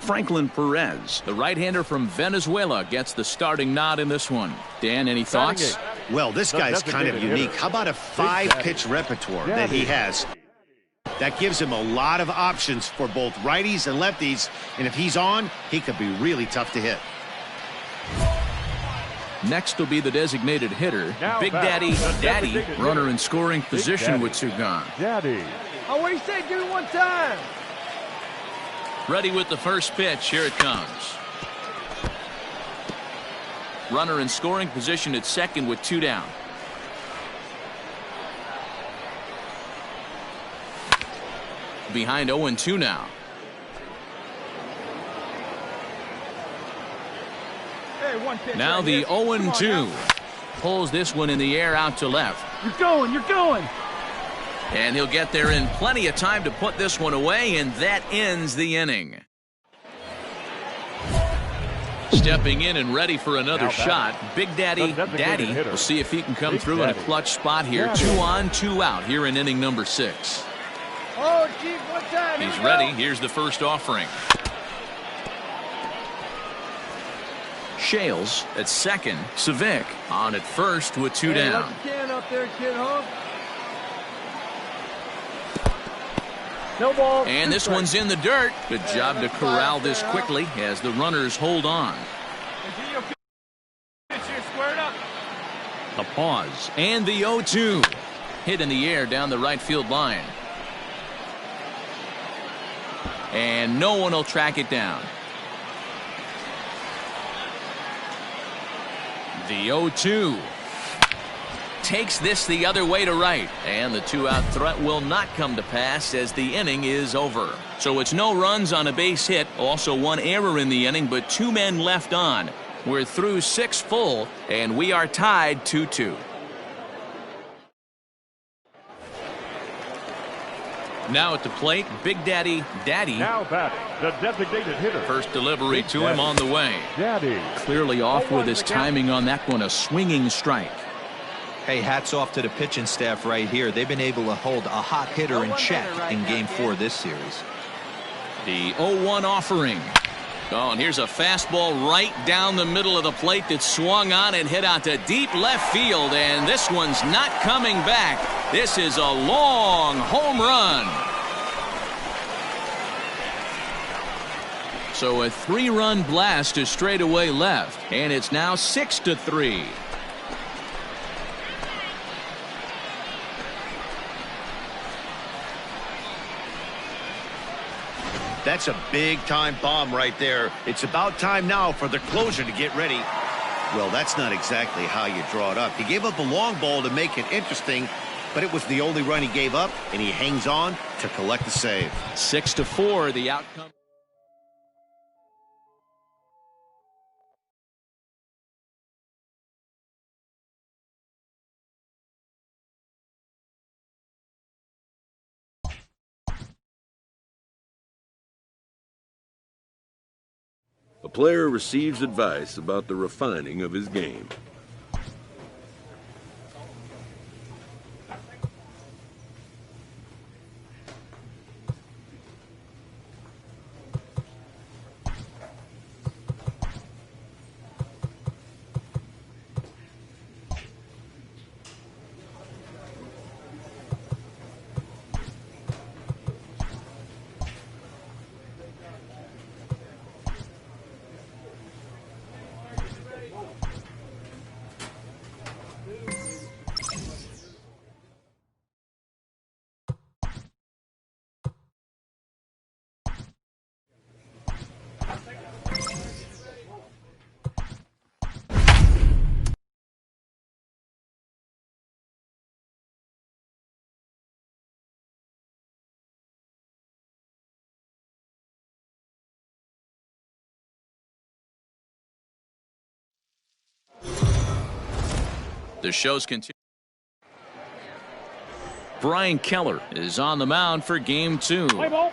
Franklin Perez, the right-hander from Venezuela, gets the starting nod in this one. Dan, any thoughts? Well, this guy's kind of unique. How about a 5-pitch repertoire that he has? That gives him a lot of options for both righties and lefties, and if he's on, he could be really tough to hit. Next will be the designated hitter, Big Daddy Daddy, runner in scoring position with two gone. Daddy. Oh, what do you say? Give it one time. Ready with the first pitch. Here it comes. Runner in scoring position at second with two down. Behind 0-2 now. Hey, one pitch Now right the here. 0-2. Pulls this one in the air out to left. You're going. You're going. And he'll get there in plenty of time to put this one away, and that ends the inning. Stepping in and ready for another shot, Big Daddy Daddy will see if he can come through in a clutch spot here. 2 on, 2 out here in inning number 6. Oh, Chief, one time. He's ready. Here's the first offering. Shales at second. Savic on at first with two down. Let the can up there, kid, huh? No ball. And this one's in the dirt. Good job to corral this quickly as the runners hold on. The pause and the 0-2. Hit in the air down the right field line. And no one will track it down. The 0-2. Takes this the other way to right, and the 2-out threat will not come to pass as the inning is over. So it's no runs on a base hit, also one error in the inning, but 2 men left on. We're through 6 full, and we are tied 2-2. Now at the plate, Big Daddy Daddy. Now batting, the designated hitter. First delivery to him on the way. Daddy. Clearly off with his timing on that one, a swinging strike. Hey, hats off to the pitching staff right here. They've been able to hold a hot hitter in check in Game 4 this series. The 0-1 offering. Oh, and here's a fastball right down the middle of the plate that swung on and hit out to deep left field, and this one's not coming back. This is a long home run. So a 3-run blast to straightaway left, and it's now 6-3. That's a big-time bomb right there. It's about time now for the closer to get ready. Well, that's not exactly how you draw it up. He gave up a long ball to make it interesting, but it was the only run he gave up, and he hangs on to collect the save. 6-4, the outcome. A player receives advice about the refining of his game. The show's continue. Brian Keller is on the mound for Game 2.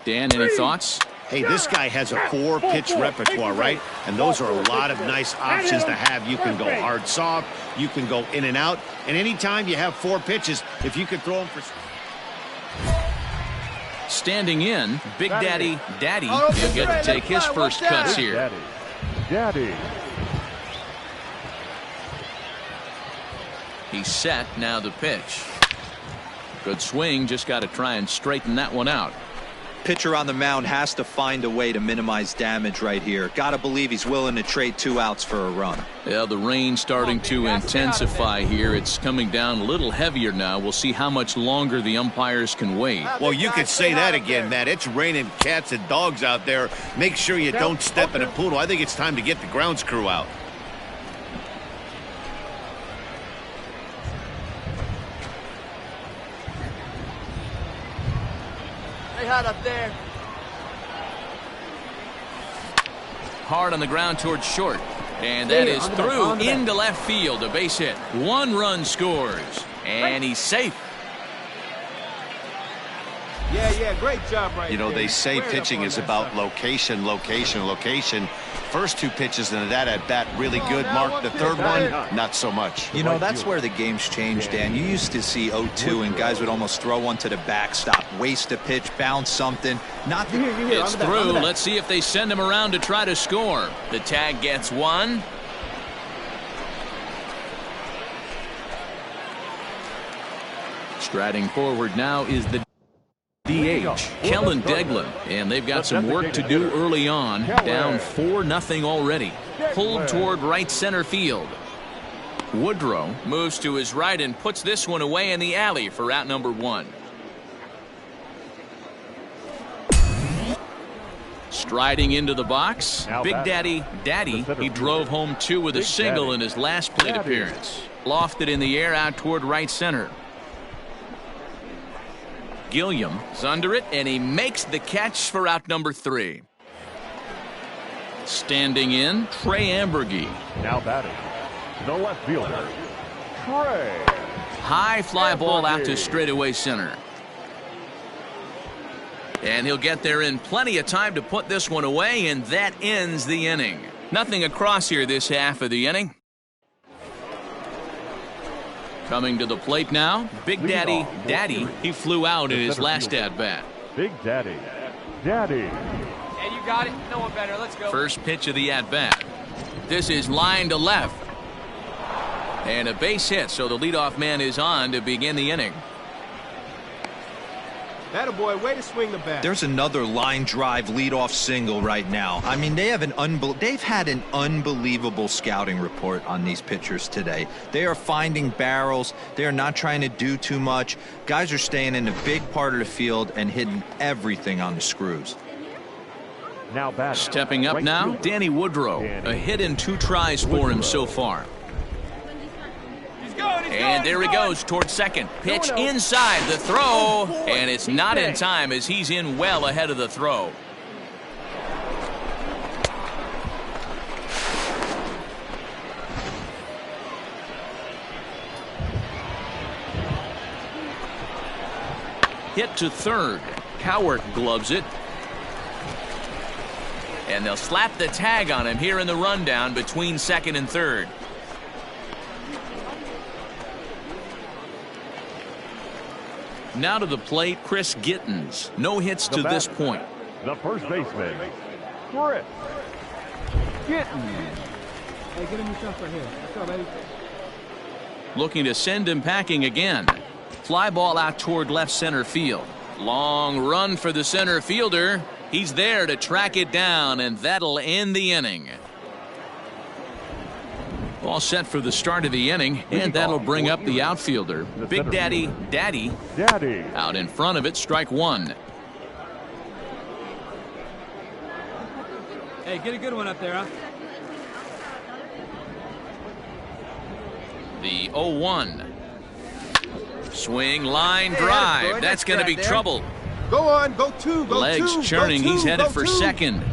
Dan, any thoughts? Hey, this guy has a 4-pitch repertoire, right? And those are a lot of nice options to have. You can go hard, soft. You can go in and out. And anytime you have 4 pitches, if you can throw them for... Standing in, Big Daddy Daddy. He'll get to take his first cuts here. Daddy. He's set. Now the pitch. Good swing. Just got to try and straighten that one out. Pitcher on the mound has to find a way to minimize damage right here. Got to believe he's willing to trade 2 outs for a run. Yeah, the rain starting to intensify here. It's coming down a little heavier now. We'll see how much longer the umpires can wait. Well, you could say that again, Matt. It's raining cats and dogs out there. Make sure you don't step in a poodle. I think it's time to get the grounds crew out. Hot up there. Hard on the ground towards short. And that is through into left field. A base hit. 1 run scores. And he's safe. Yeah, great job right You know, they say pitching is about location. First 2 pitches into that at bat really good. Mark, the third one, not so much. You know, that's where the game's changed, Dan. You used to see 0-2 and guys would almost throw one to the backstop, waste a pitch, bounce something. Not It's through. Let's see if they send him around to try to score. The tag gets 1. Striding forward now is the DH, Kellen Deglin, and they've got some work to do early on. Down 4-0 already. Pulled toward right center field. Woodrow moves to his right and puts this one away in the alley for out number 1. Striding into the box, Big Daddy Daddy. He drove home 2 with a single in his last plate appearance. Lofted in the air out toward right center. Gilliam is under it, and he makes the catch for out number 3. Standing in, Trey Ambergy. Now batting, the left fielder, Trey. High fly ball out to straightaway center. And he'll get there in plenty of time to put this one away, and that ends the inning. Nothing across here this half of the inning. Coming to the plate now, Big Daddy Daddy. He flew out in his last at-bat. Big Daddy Daddy. Hey, you got it. No one better. Let's go. First pitch of the at-bat. This is line to left. And a base hit, so the leadoff man is on to begin the inning. Attaboy, way to swing the bat. There's another line drive leadoff single right now. I mean, they've had an unbelievable scouting report on these pitchers today. They are finding barrels. They are not trying to do too much. Guys are staying in a big part of the field and hitting everything on the screws. Now batting. Stepping up now, Danny Woodrow. A hit in 2 tries for him so far. And there he goes towards second. Pitch inside the throw, and it's not in time as he's in well ahead of the throw. Hit to third. Cowart gloves it. And they'll slap the tag on him here in the rundown between second and third. Now to the plate, Chris Gittens. No hits to this point. The first baseman, Chris Gittens. Hey, get him yourself right here. Let's go, baby. Looking to send him packing again. Fly ball out toward left center field. Long run for the center fielder. He's there to track it down, and that'll end the inning. All set for the start of the inning, and that'll bring up the outfielder, Big Daddy Daddy. Out in front of it, strike 1. Hey, get a good one up there, huh? The 0-1. Swing, line, drive. That's going to be trouble. Go on, go 2, go 2. Legs churning, he's headed for second.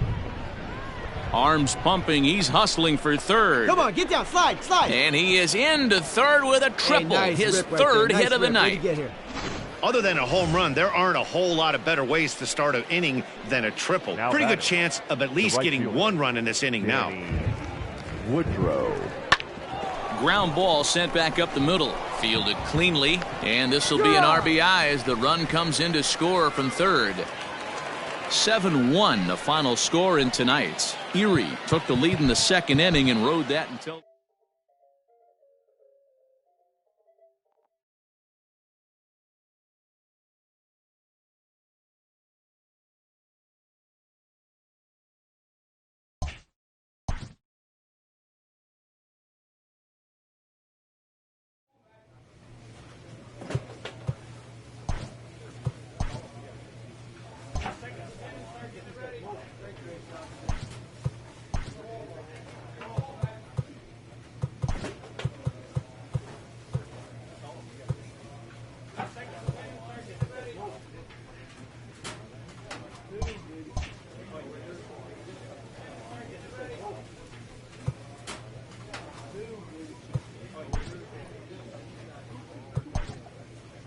Arms pumping, he's hustling for third. Come on, get down, slide. And he is into third with a triple. Hey, nice his rip right third there. Nice hit of the rip. night. Get here. Other than a home run, there aren't a whole lot of better ways to start an inning than a triple. Now Pretty good batting. chance of at least The right getting fielder. 1 run in this inning now. Woodrow. ground ball sent back up the middle. Fielded cleanly, and this will be an RBI as the run comes in to score from third. 7-1 the final score in tonight's. Erie took the lead in the second inning and rode that until.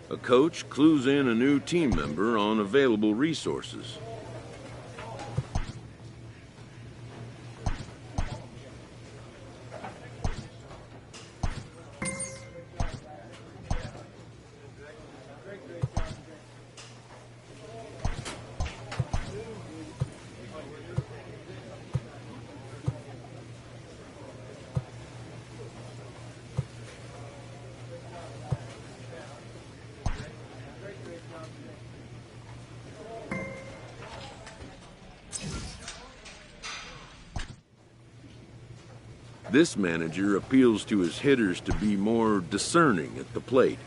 A coach clues in a new team member on available resources. This manager appeals to his hitters to be more discerning at the plate.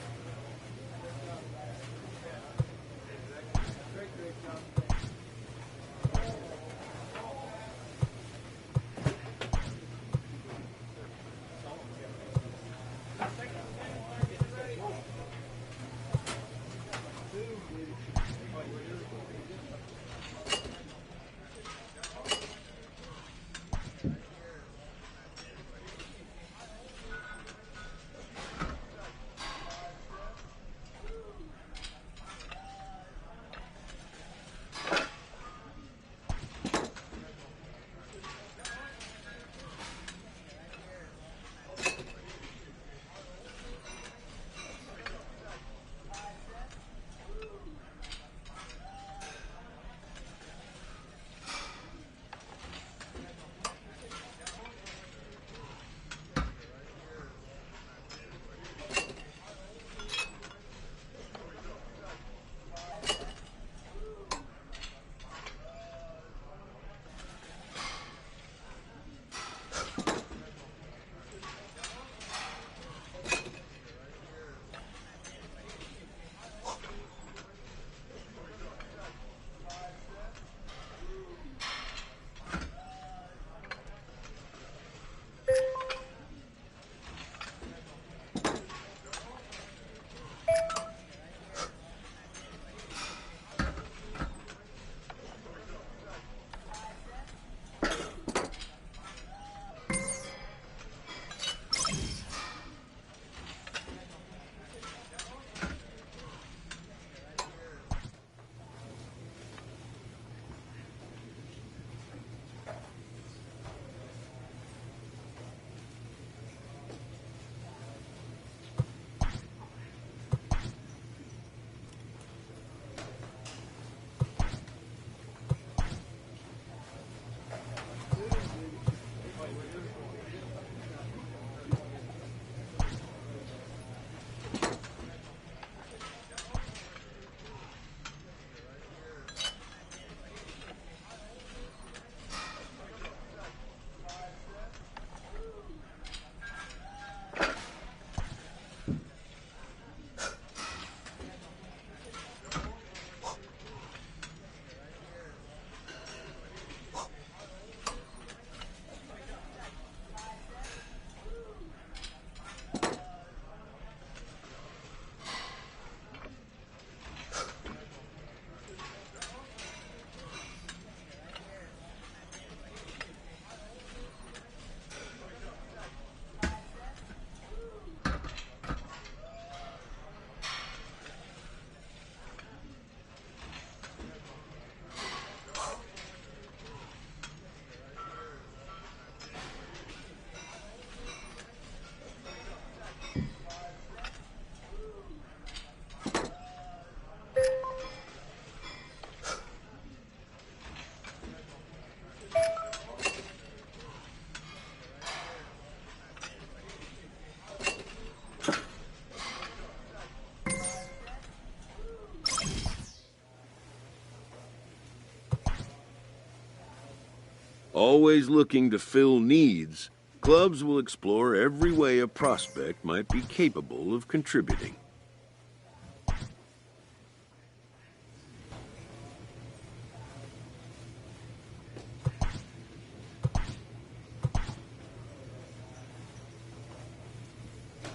Always looking to fill needs, clubs will explore every way a prospect might be capable of contributing.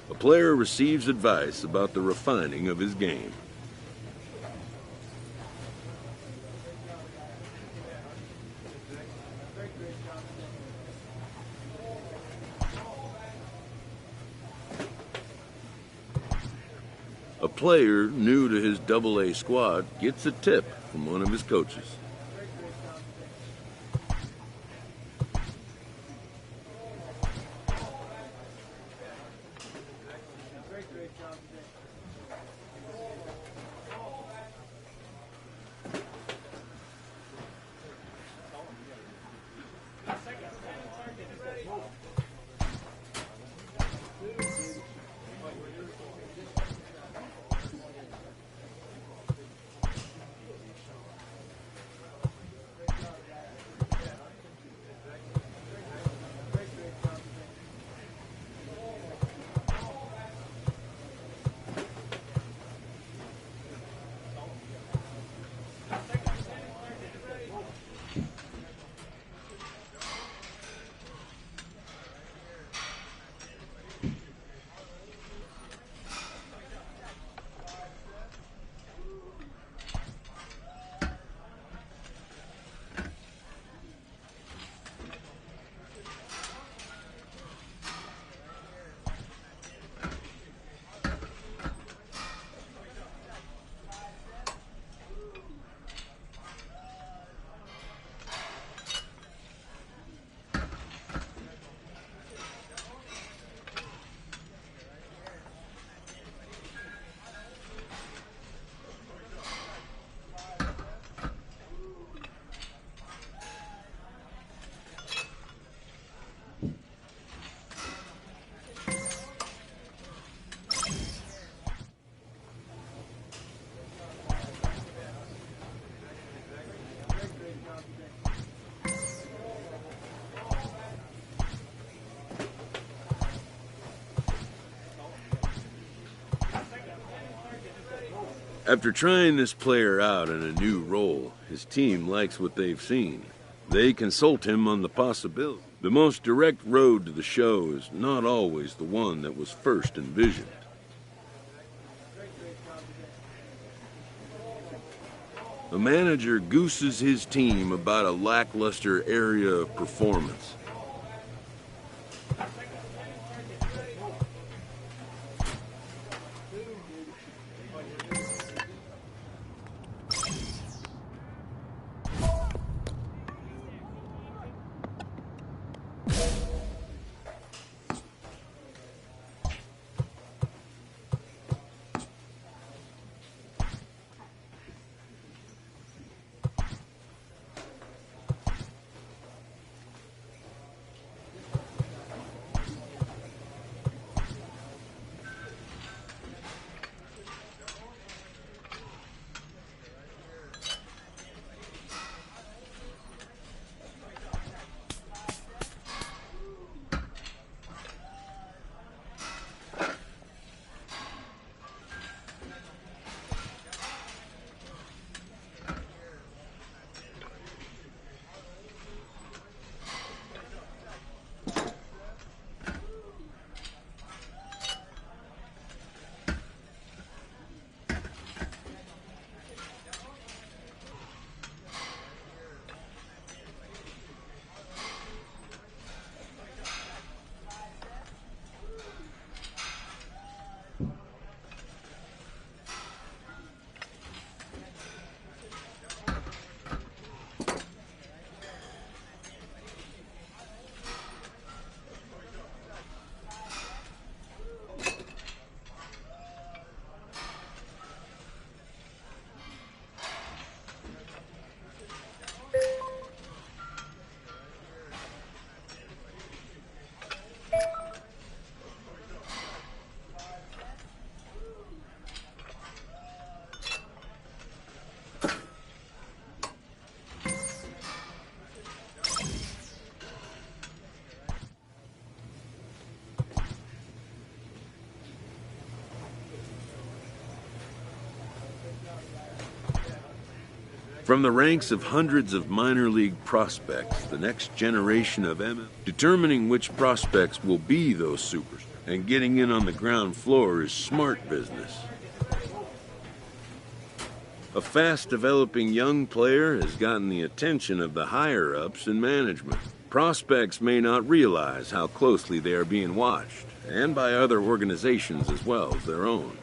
A player receives advice about the refining of his game. A player new to his AA squad gets a tip from one of his coaches. After trying this player out in a new role, his team likes what they've seen. They consult him on the possibility. The most direct road to the show is not always the one that was first envisioned. A manager gooses his team about a lackluster area of performance. From the ranks of hundreds of minor league prospects, the next generation of MLB, determining which prospects will be those supers and getting in on the ground floor is smart business. A fast-developing young player has gotten the attention of the higher-ups in management. Prospects may not realize how closely they are being watched, and by other organizations as well as their own.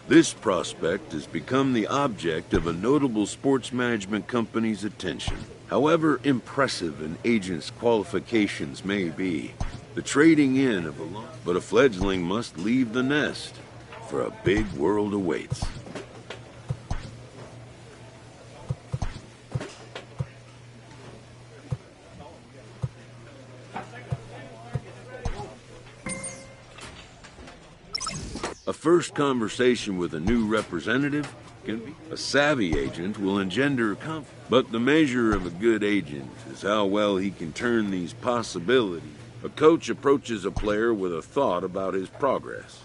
This prospect has become the object of a notable sports management company's attention. However impressive an agent's qualifications may be, the trading in of a fledgling must leave the nest, for a big world awaits. A first conversation with a new representative can be. A savvy agent will engender confidence, but the measure of a good agent is how well he can turn these possibilities. A coach approaches a player with a thought about his progress.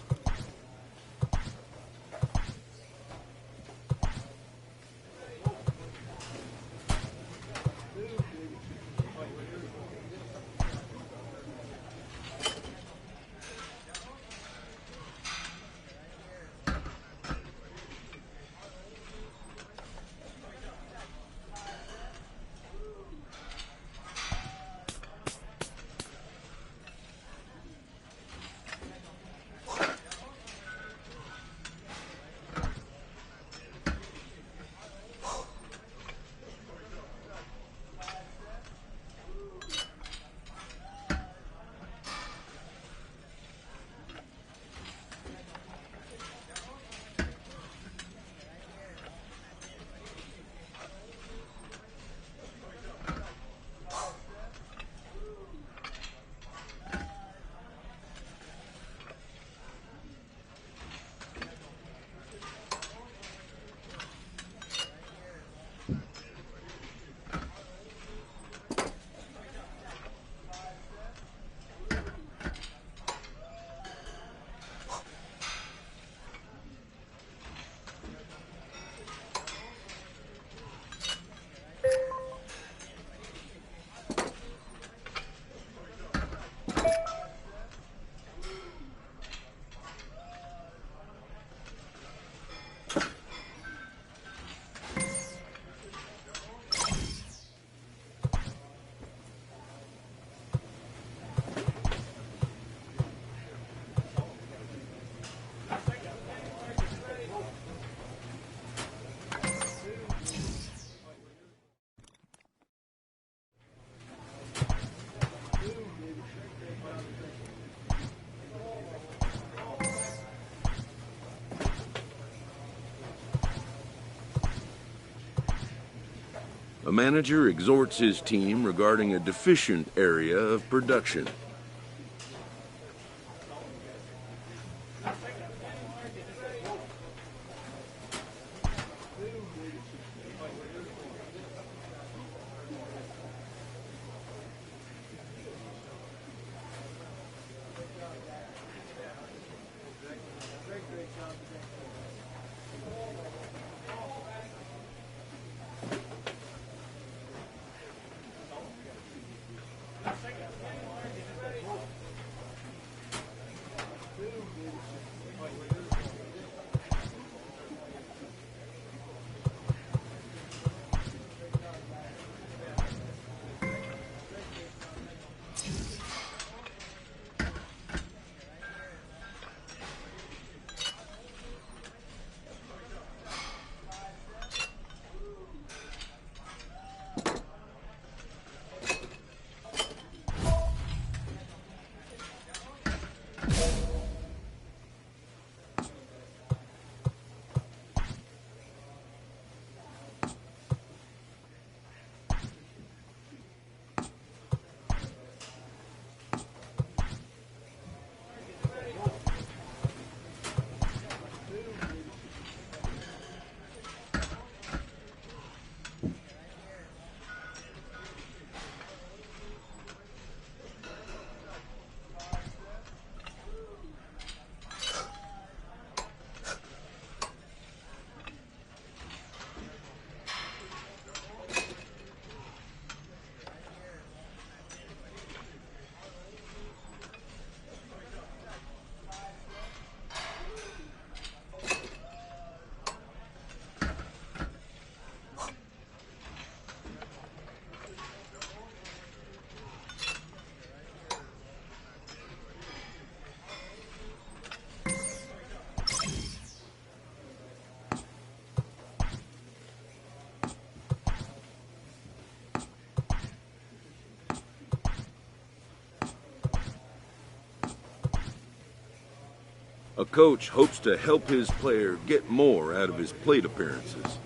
A manager exhorts his team regarding a deficient area of production. A coach hopes to help his player get more out of his plate appearances.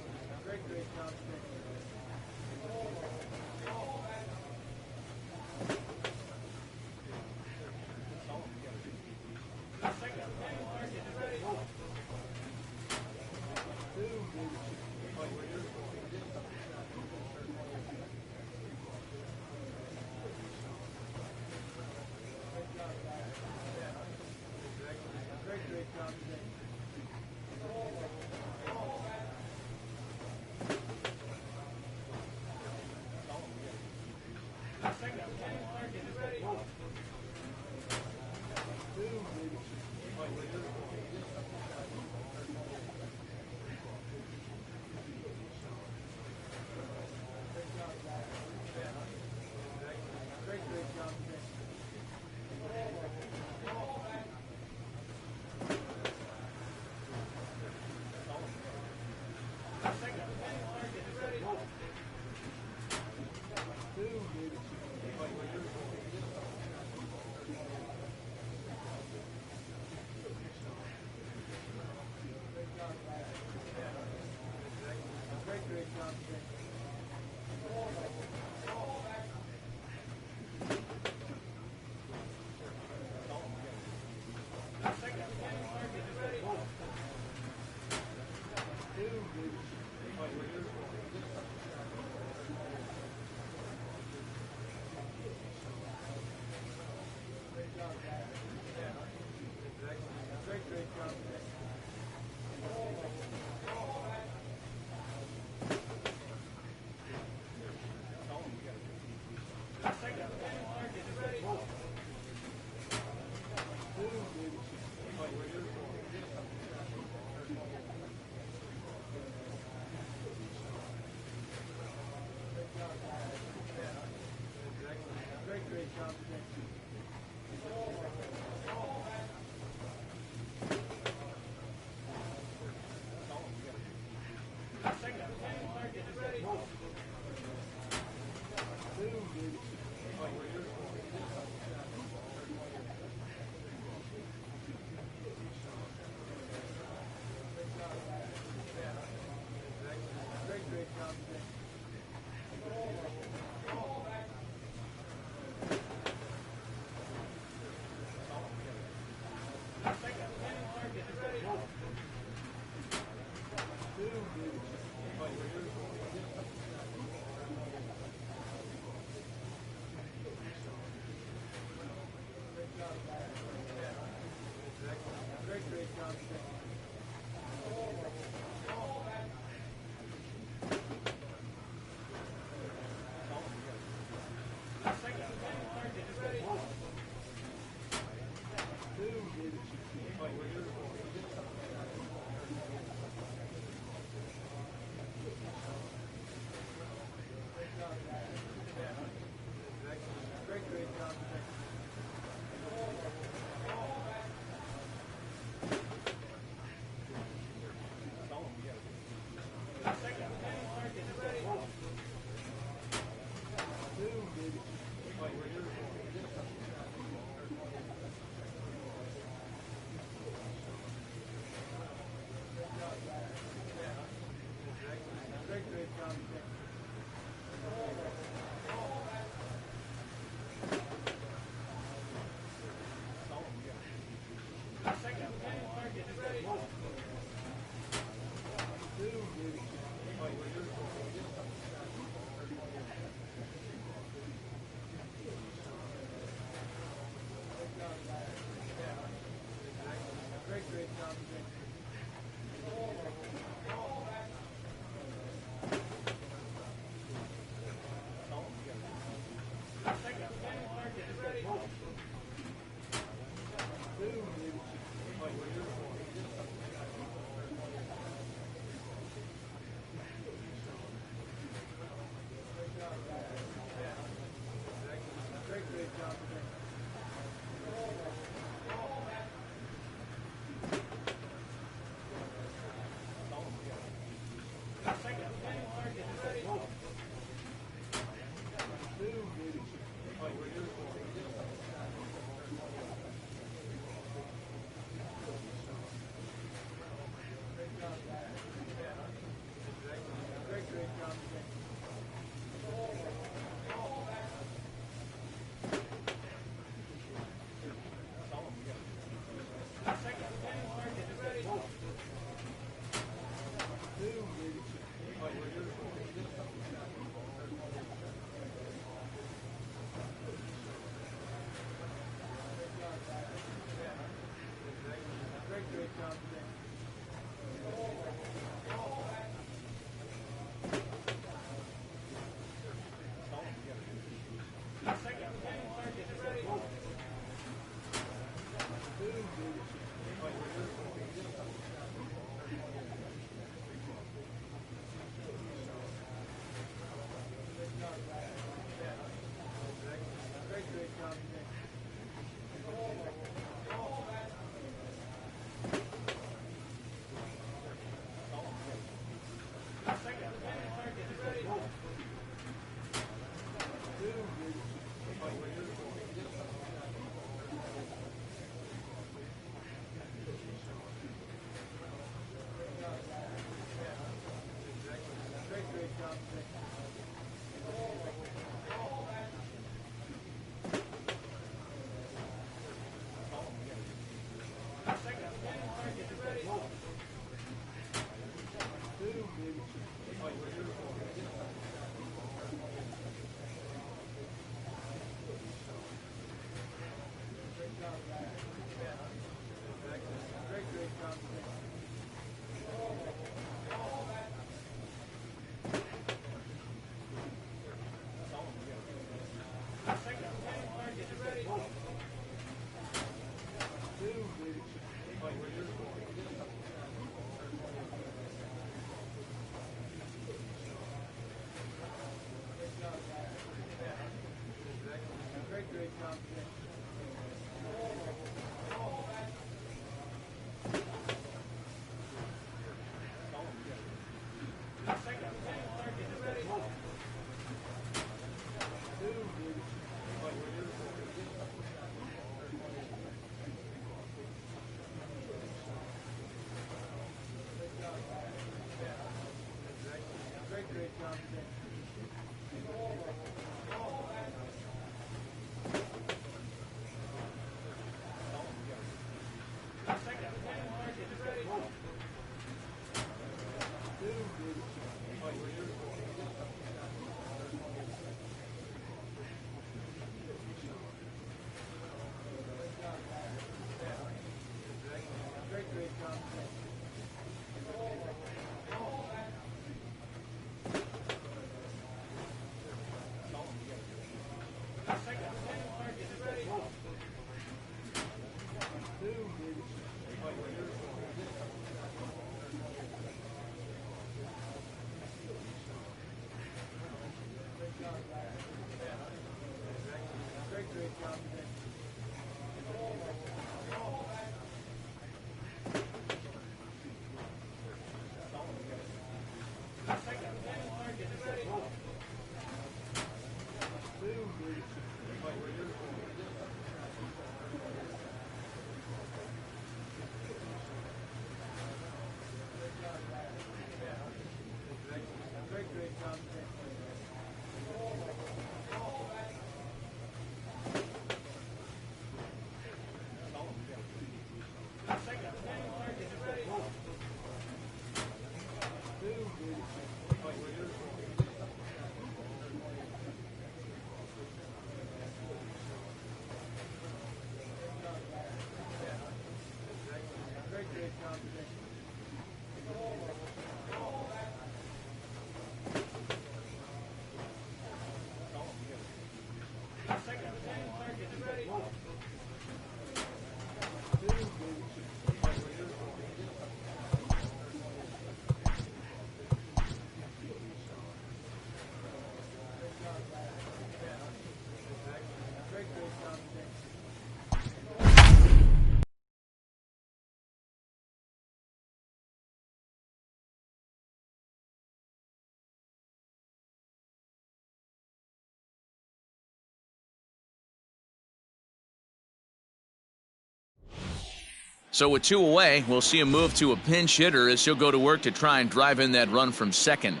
So with 2 away, we'll see him move to a pinch hitter as he'll go to work to try and drive in that run from second.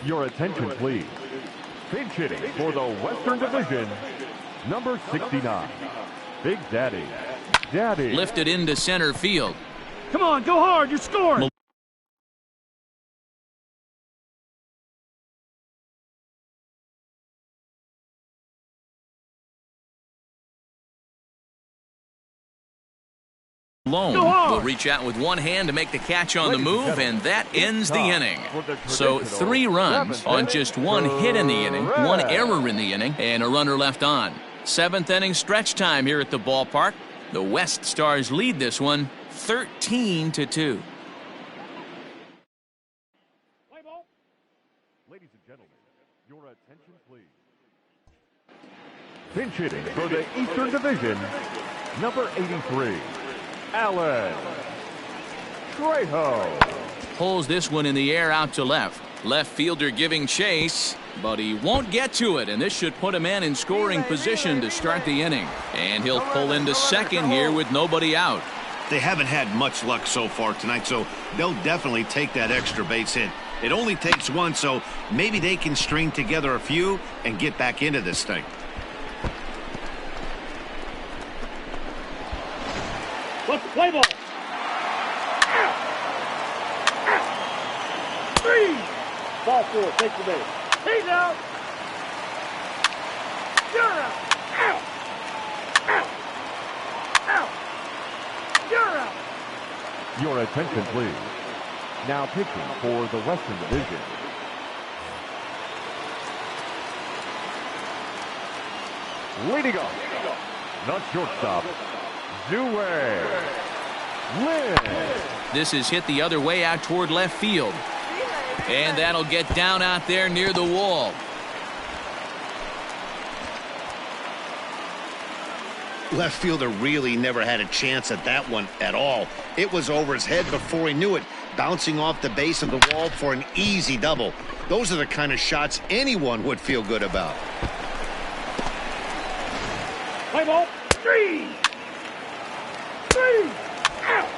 Your attention, please. Pinch hitting for the Western Division, number 69, Big Daddy. Lifted into center field. Come on, go hard, you're scoring. Malone will reach out with one hand to make the catch on the move, and that ends the inning. So 3 runs on just 1 hit in the inning, 1 error in the inning, and a runner left on. 7th inning stretch time here at the ballpark. The West Stars lead this one 13-2. Ladies and gentlemen, your attention, please. Pinch hitting for the Eastern Division, number 83, Alan Trejo. Pulls this one in the air out to left. Left fielder giving chase, but he won't get to it, and this should put a man in scoring position to start the inning. And he'll pull into second here with nobody out. They haven't had much luck so far tonight, so they'll definitely take that extra base hit. It only takes 1, so maybe they can string together a few and get back into this thing. What's the play ball? 3. Ball 4, take the base. He's out. You're out. Out. Out. Out. You're out. Your attention, please. Now pitching for the Western Division, leading off, the shortstop, Zue Lin. This is hit the other way out toward left field. And that'll get down out there near the wall. Left fielder really never had a chance at that one at all. It was over his head before he knew it, bouncing off the base of the wall for an easy double. Those are the kind of shots anyone would feel good about. Play ball. 3. 3. Out.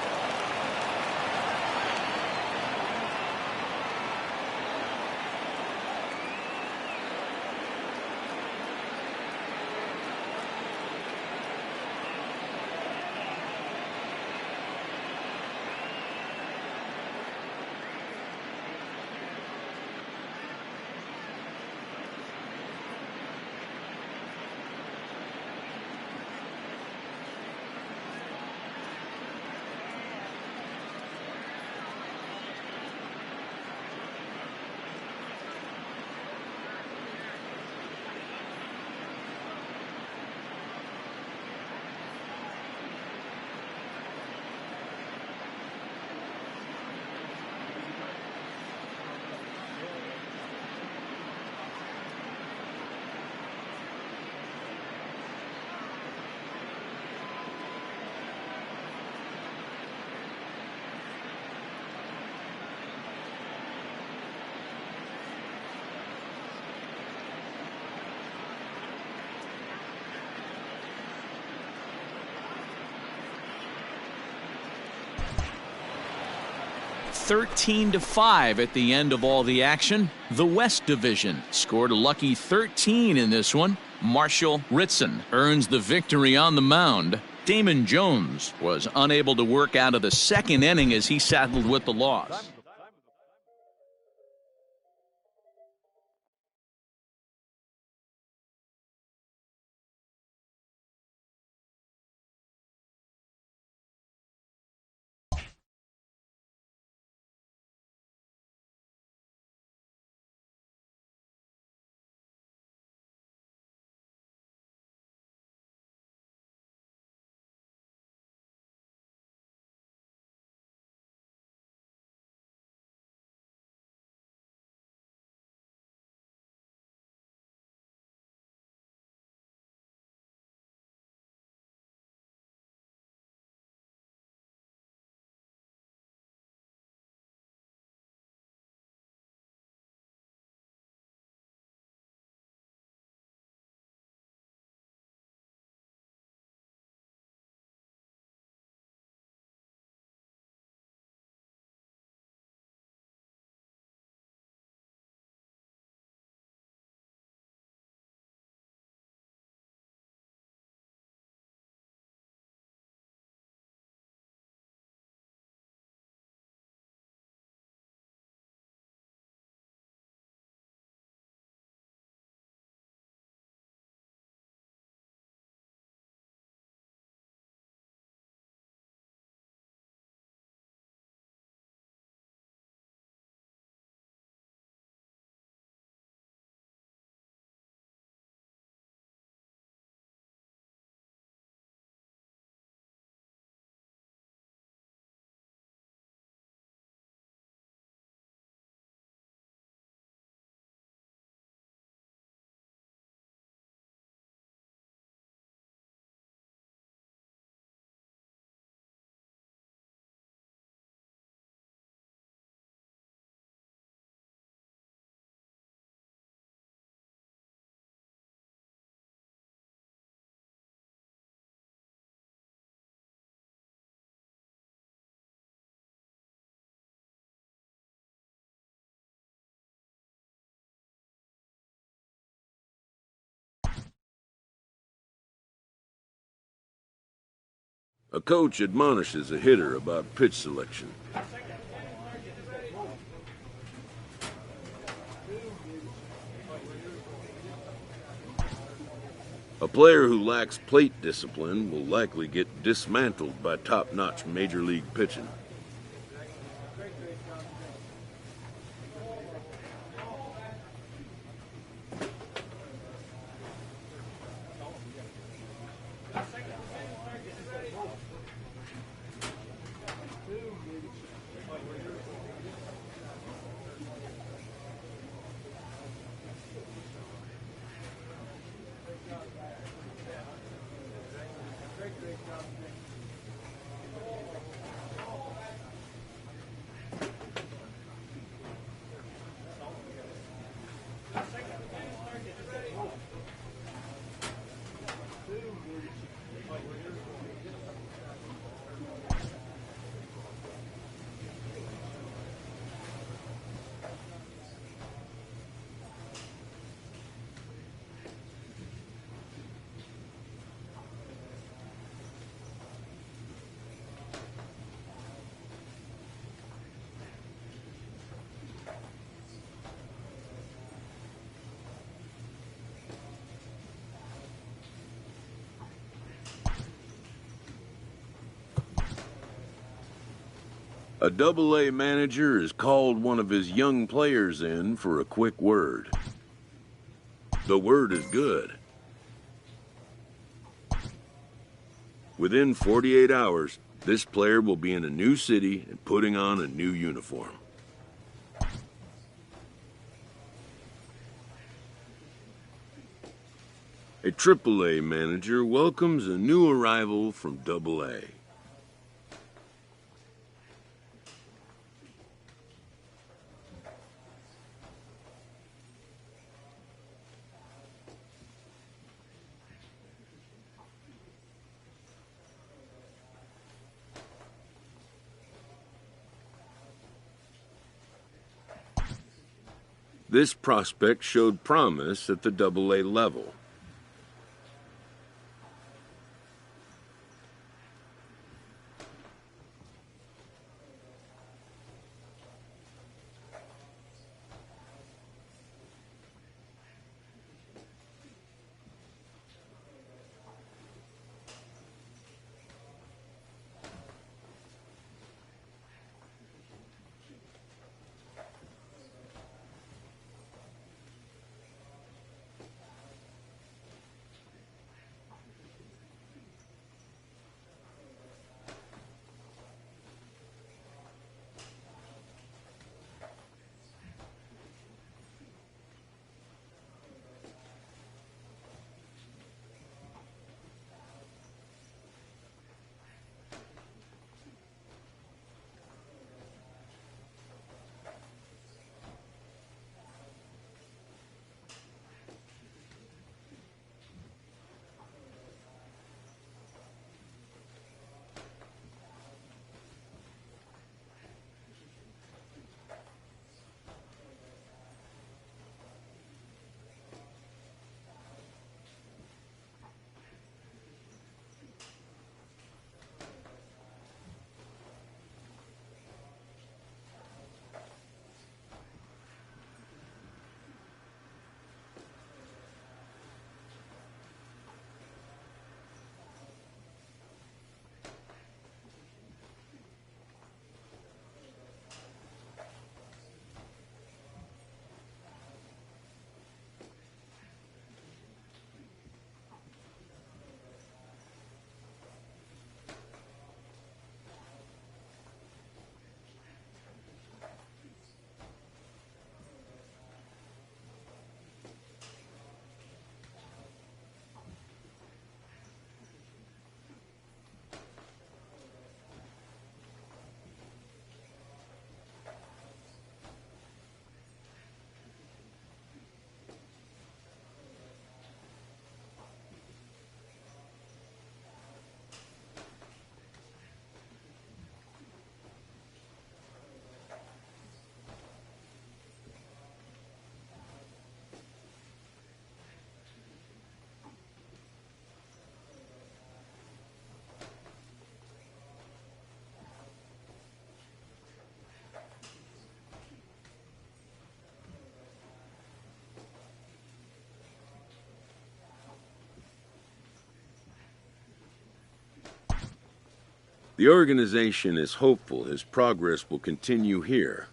13-5 at the end of all the action. The West Division scored a lucky 13 in this one. Marshall Ritson earns the victory on the mound. Damon Jones was unable to work out of the second inning as he saddled with the loss. A coach admonishes a hitter about pitch selection. A player who lacks plate discipline will likely get dismantled by top-notch major league pitching. A Double-A manager has called one of his young players in for a quick word. The word is good. Within 48 hours, this player will be in a new city and putting on a new uniform. A Triple-A manager welcomes a new arrival from Double-A. This prospect showed promise at the Double-A level. The organization is hopeful his progress will continue here.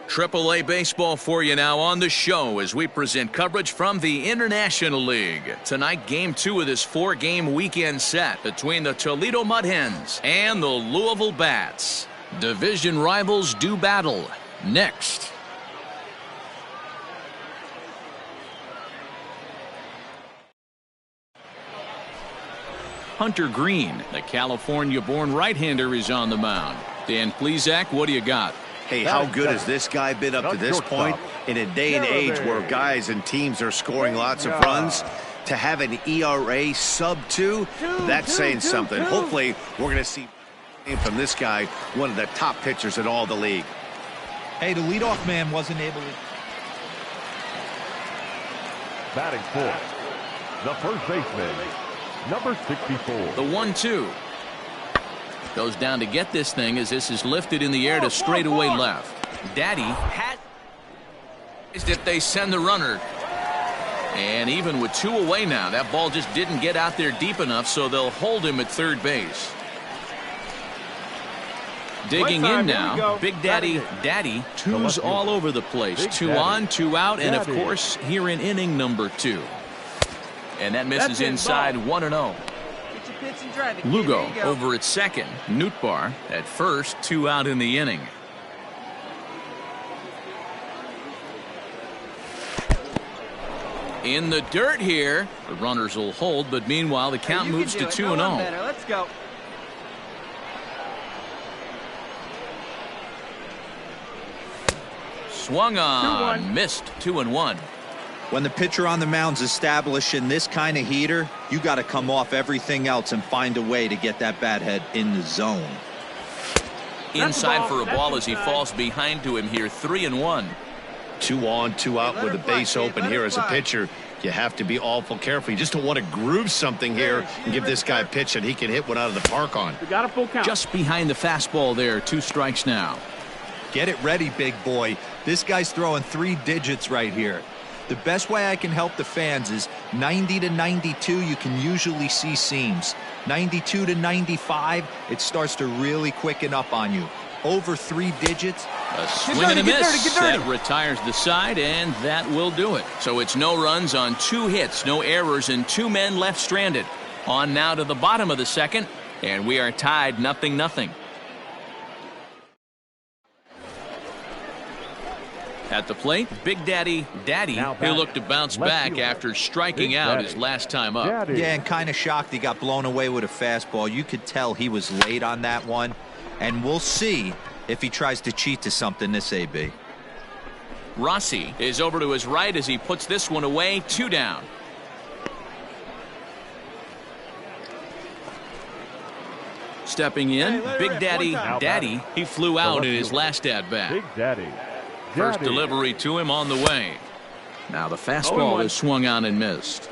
Triple-A baseball for you now on the show as we present coverage from the International League. Tonight, Game 2 of this 4-game weekend set between the Toledo Mud Hens and the Louisville Bats. Division rivals do battle. Next. Hunter Green, the California-born right-hander, is on the mound. Dan Plesac, what do you got? Hey, how good has this guy been up to this point? In a day and age where guys and teams are scoring lots of runs, to have an ERA sub-2, that's saying something. Hopefully, we're going to see from this guy, one of the top pitchers in all the league. Hey, the leadoff man wasn't able to. Batting fourth, the first baseman, number 64. The 1-2. Goes down to get this thing as this is lifted in the air to straightaway left. Daddy had it. They send the runner. And even with 2 away now, that ball just didn't get out there deep enough, so they'll hold him at third base. Digging in now, Big Daddy Daddy. Twos all over the place. 2 on, 2 out, and of course here in inning number 2. And that misses inside 1-0. Lugo over at second. Nootbaar at first. 2 out in the inning. In the dirt here. The runners will hold, but meanwhile the count moves to 2-0. Let's go. Swung on, missed. 2-1. When the pitcher on the mound's establishing this kind of heater, you got to come off everything else and find a way to get that bat head in the zone. Inside for a ball as he falls behind to him here. 3-1. 2 on, 2 out with a base open here as a pitcher. You have to be awful careful. You just don't want to groove something here and give this guy a pitch that he can hit one out of the park on. We got a full count. Just behind the fastball there. 2 strikes now. Get it ready, big boy. This guy's throwing 3 digits right here. The best way I can help the fans is 90 to 92, you can usually see seams. 92 to 95, it starts to really quicken up on you. Over 3 digits. A swing and a miss. That retires the side, and that will do it. So it's no runs on 2 hits, no errors, and 2 men left stranded. On now to the bottom of the second, and we are tied 0-0. At the plate, Big Daddy Daddy, he'll look to bounce back after striking out his last time up. Yeah, and kind of shocked he got blown away with a fastball. You could tell he was late on that one, and we'll see if he tries to cheat to something this AB. Rossi is over to his right as he puts this one away. 2 down. Stepping in, Big Daddy Daddy. He flew out in his last at-bat. Big Daddy. First delivery to him on the way. Now the fastball is swung on and missed.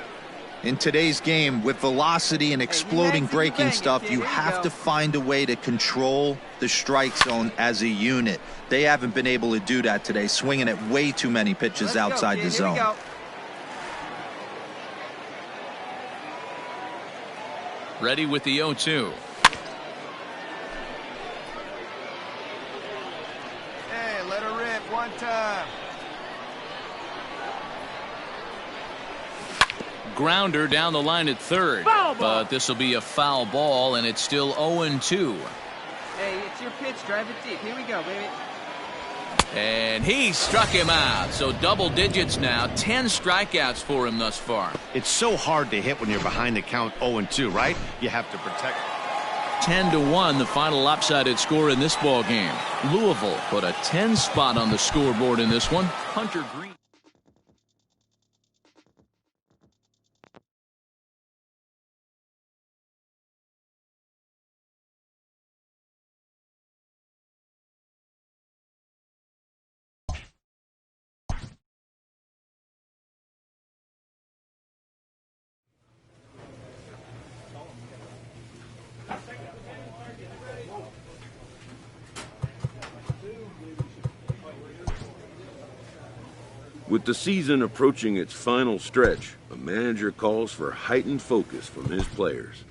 In today's game, with velocity and exploding breaking stuff, you have to find a way to control the strike zone as a unit. They haven't been able to do that today, swinging at way too many pitches outside the zone. Ready with the 0-2. Hey, let her rip one time. Grounder down the line at third, but this will be a foul ball, and it's still 0-2. Hey, it's your pitch. Drive it deep. Here we go, baby. And he struck him out. So double digits now. 10 strikeouts for him thus far. It's so hard to hit when you're behind the count 0-2, right? You have to protect. 10-1, the final lopsided score in this ball game. Louisville put a 10 spot on the scoreboard in this one. Hunter Green. With the season approaching its final stretch, a manager calls for heightened focus from his players.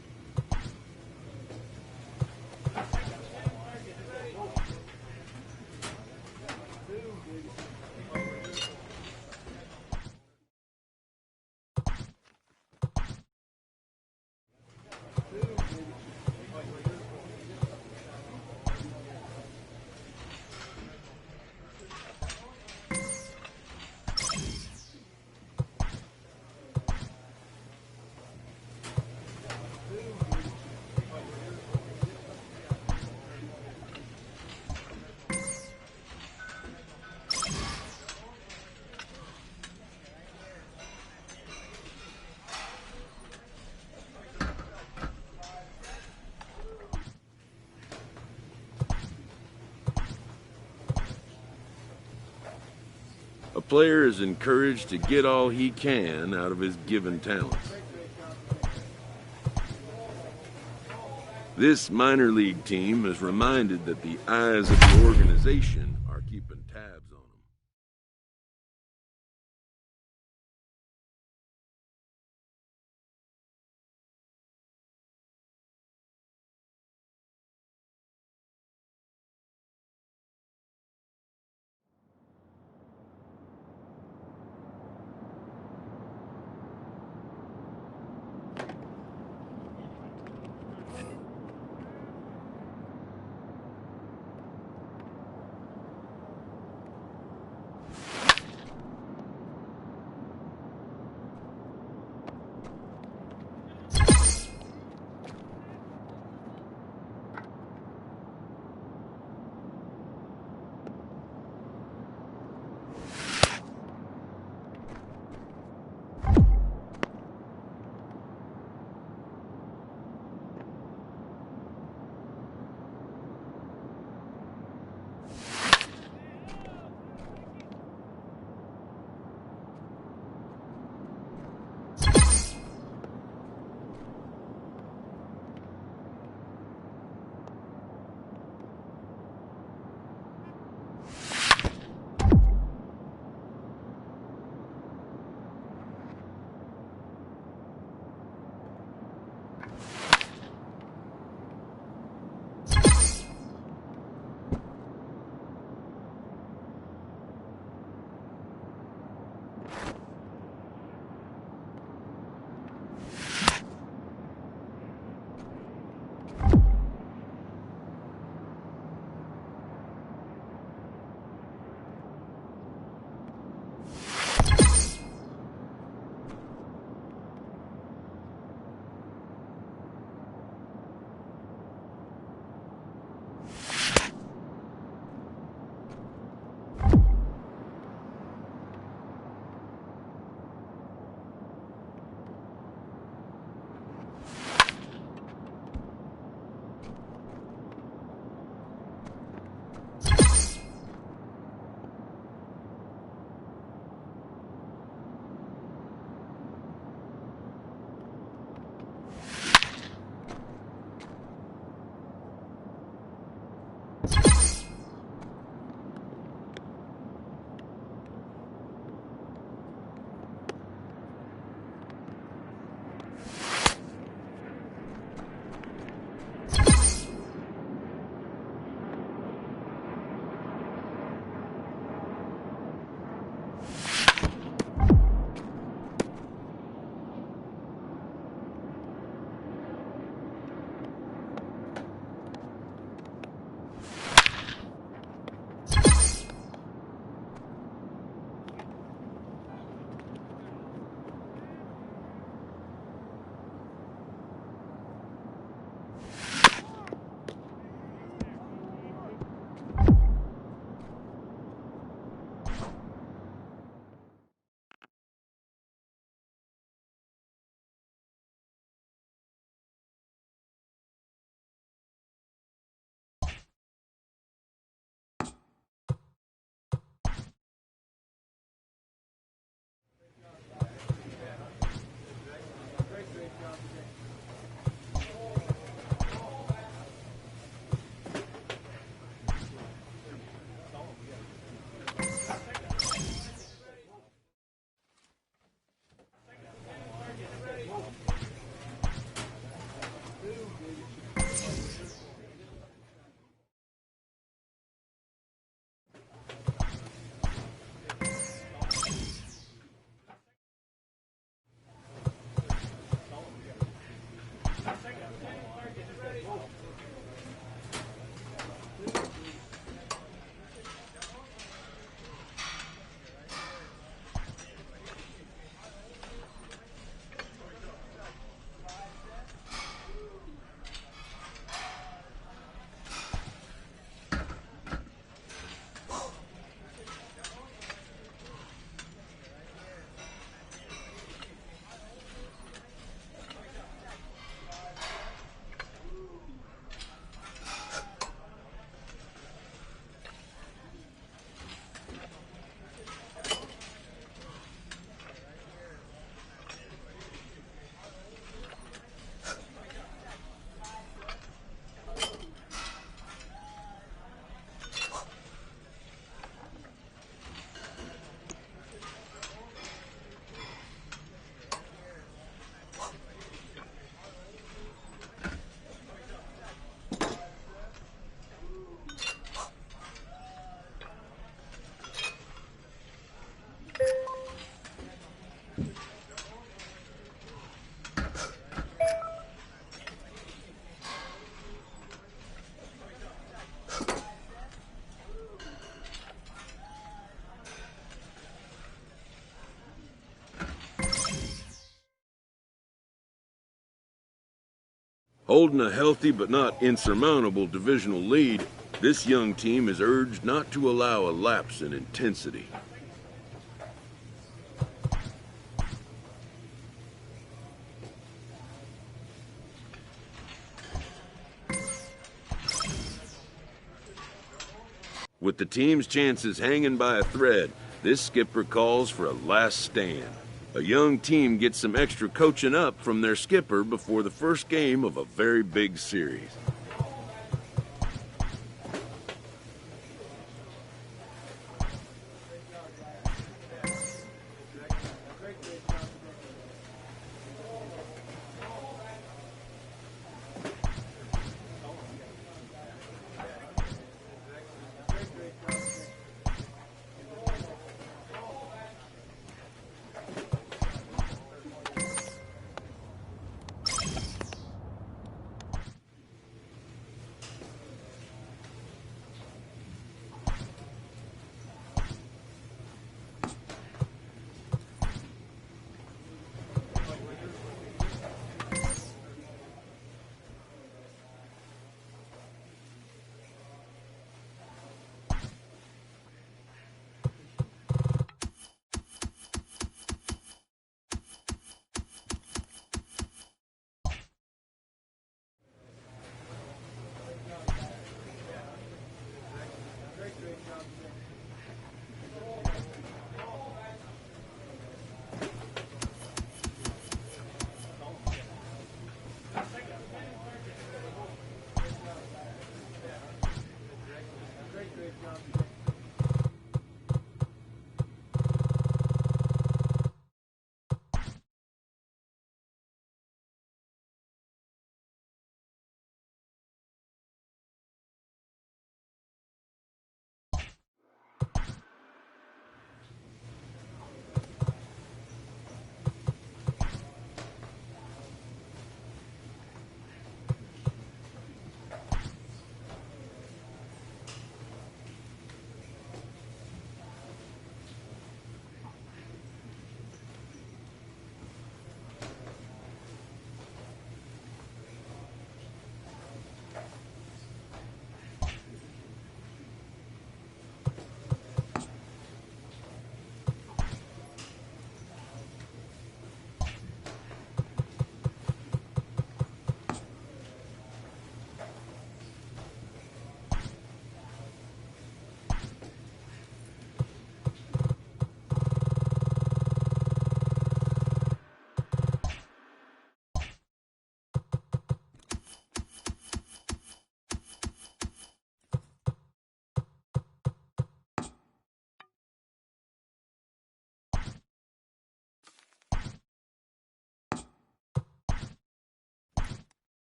A player is encouraged to get all he can out of his given talents. This minor league team is reminded that the eyes of the organization are keeping tabs on them. Holding a healthy but not insurmountable divisional lead, this young team is urged not to allow a lapse in intensity. With the team's chances hanging by a thread, this skipper calls for a last stand. A young team gets some extra coaching up from their skipper before the first game of a very big series.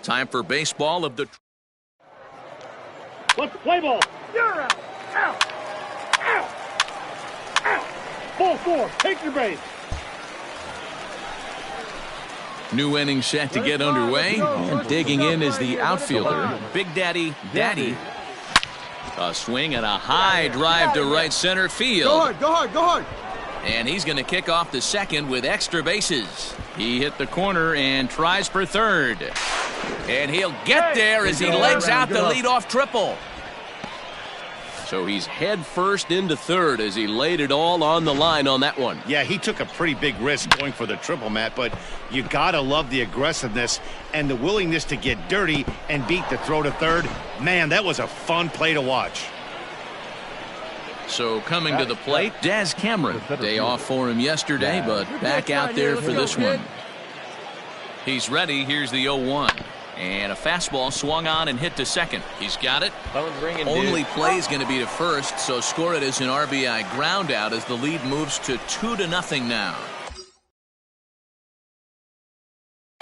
Time for baseball of the... Let's play ball. You're out. Out. Out. Out. Ball 4. Take your base. New inning set to get underway. And digging in is the outfielder, Big Daddy Daddy. A swing and a high drive to right center field. Go hard. Go hard. Go hard. And he's going to kick off the second with extra bases. He hit the corner and tries for third. And he'll get there as he legs out the leadoff triple. So he's head first into third as he laid it all on the line on that one. Yeah, he took a pretty big risk going for the triple, Matt, but you got to love the aggressiveness and the willingness to get dirty and beat the throw to third. Man, that was a fun play to watch. So coming to the plate, Daz Cameron. Day off for him yesterday, but back out there for this one. He's ready. Here's the 0-1. And a fastball swung on and hit to second. He's got it. Only play is going to be to first, so score it as an RBI ground out as the lead moves to 2-0 now.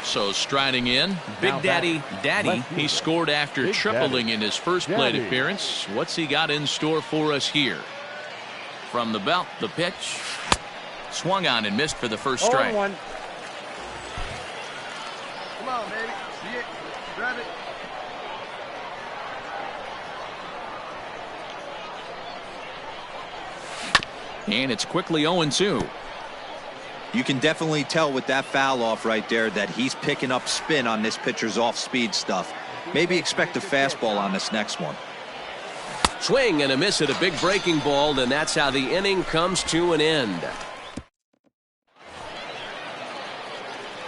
So striding in, Big Daddy Daddy. He scored after tripling in his first plate appearance. What's he got in store for us here? From the belt, the pitch. Swung on and missed for the first strike. Come on, baby. See it. Grab it. And it's quickly 0-2. You can definitely tell with that foul off right there that he's picking up spin on this pitcher's off-speed stuff. Maybe expect a fastball on this next one. Swing and a miss at a big breaking ball, and that's how the inning comes to an end.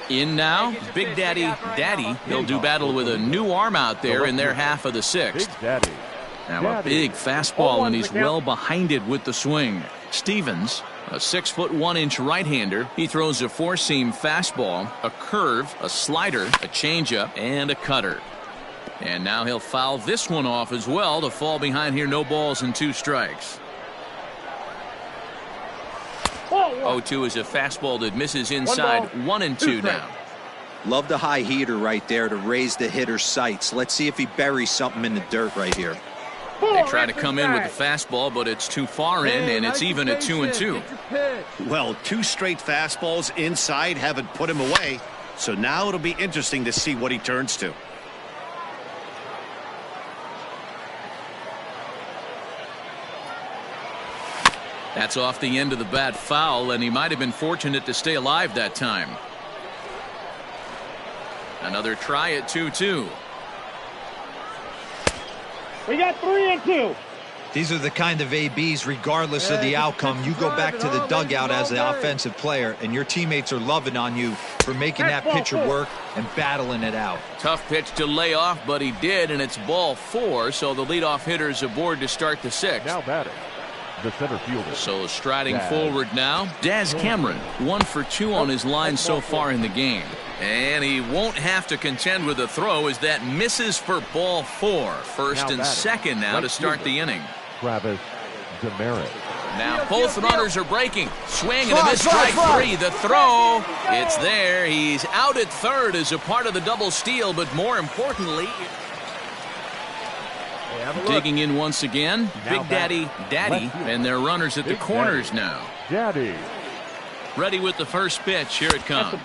In now, Big Daddy Daddy. He'll do battle with a new arm out there in their half of the sixth. Now a big fastball, and he's well behind it with the swing. Stevens, a 6'1" right-hander. He throws a four-seam fastball, a curve, a slider, a changeup, and a cutter. And now he'll foul this one off as well to fall behind here. No balls and 2 strikes. 0-2 is a fastball that misses inside. 1-2 now. Love the high heater right there to raise the hitter's sights. Let's see if he buries something in the dirt right here. They try to come in with the fastball, but it's too far in, and it's even at 2-2. Well, 2 straight fastballs inside haven't put him away. So now it'll be interesting to see what he turns to. That's off the end of the bat foul, and he might have been fortunate to stay alive that time. Another try at 2-2. We got 3-2. These are the kind of ABs, regardless of the outcome. You go back to the dugout as the offensive player, and your teammates are loving on you for making that pitcher work and battling it out. Tough pitch to lay off, but he did, and it's ball 4, so the leadoff hitter's aboard to start the 6th. Now batting, the center fielder. So striding forward now, Daz Cameron, 1 for 2 on his line so far in the game. And he won't have to contend with a throw as that misses for ball 4. First and second now to start the inning. Travis Demeritte. Now both runners are breaking. Swing and a miss, strike 3. The throw, it's there. He's out at third as a part of the double steal, but more importantly, digging in once again, Big Daddy Daddy, and their runners at the corners now. Daddy. Ready with the first pitch. Here it comes.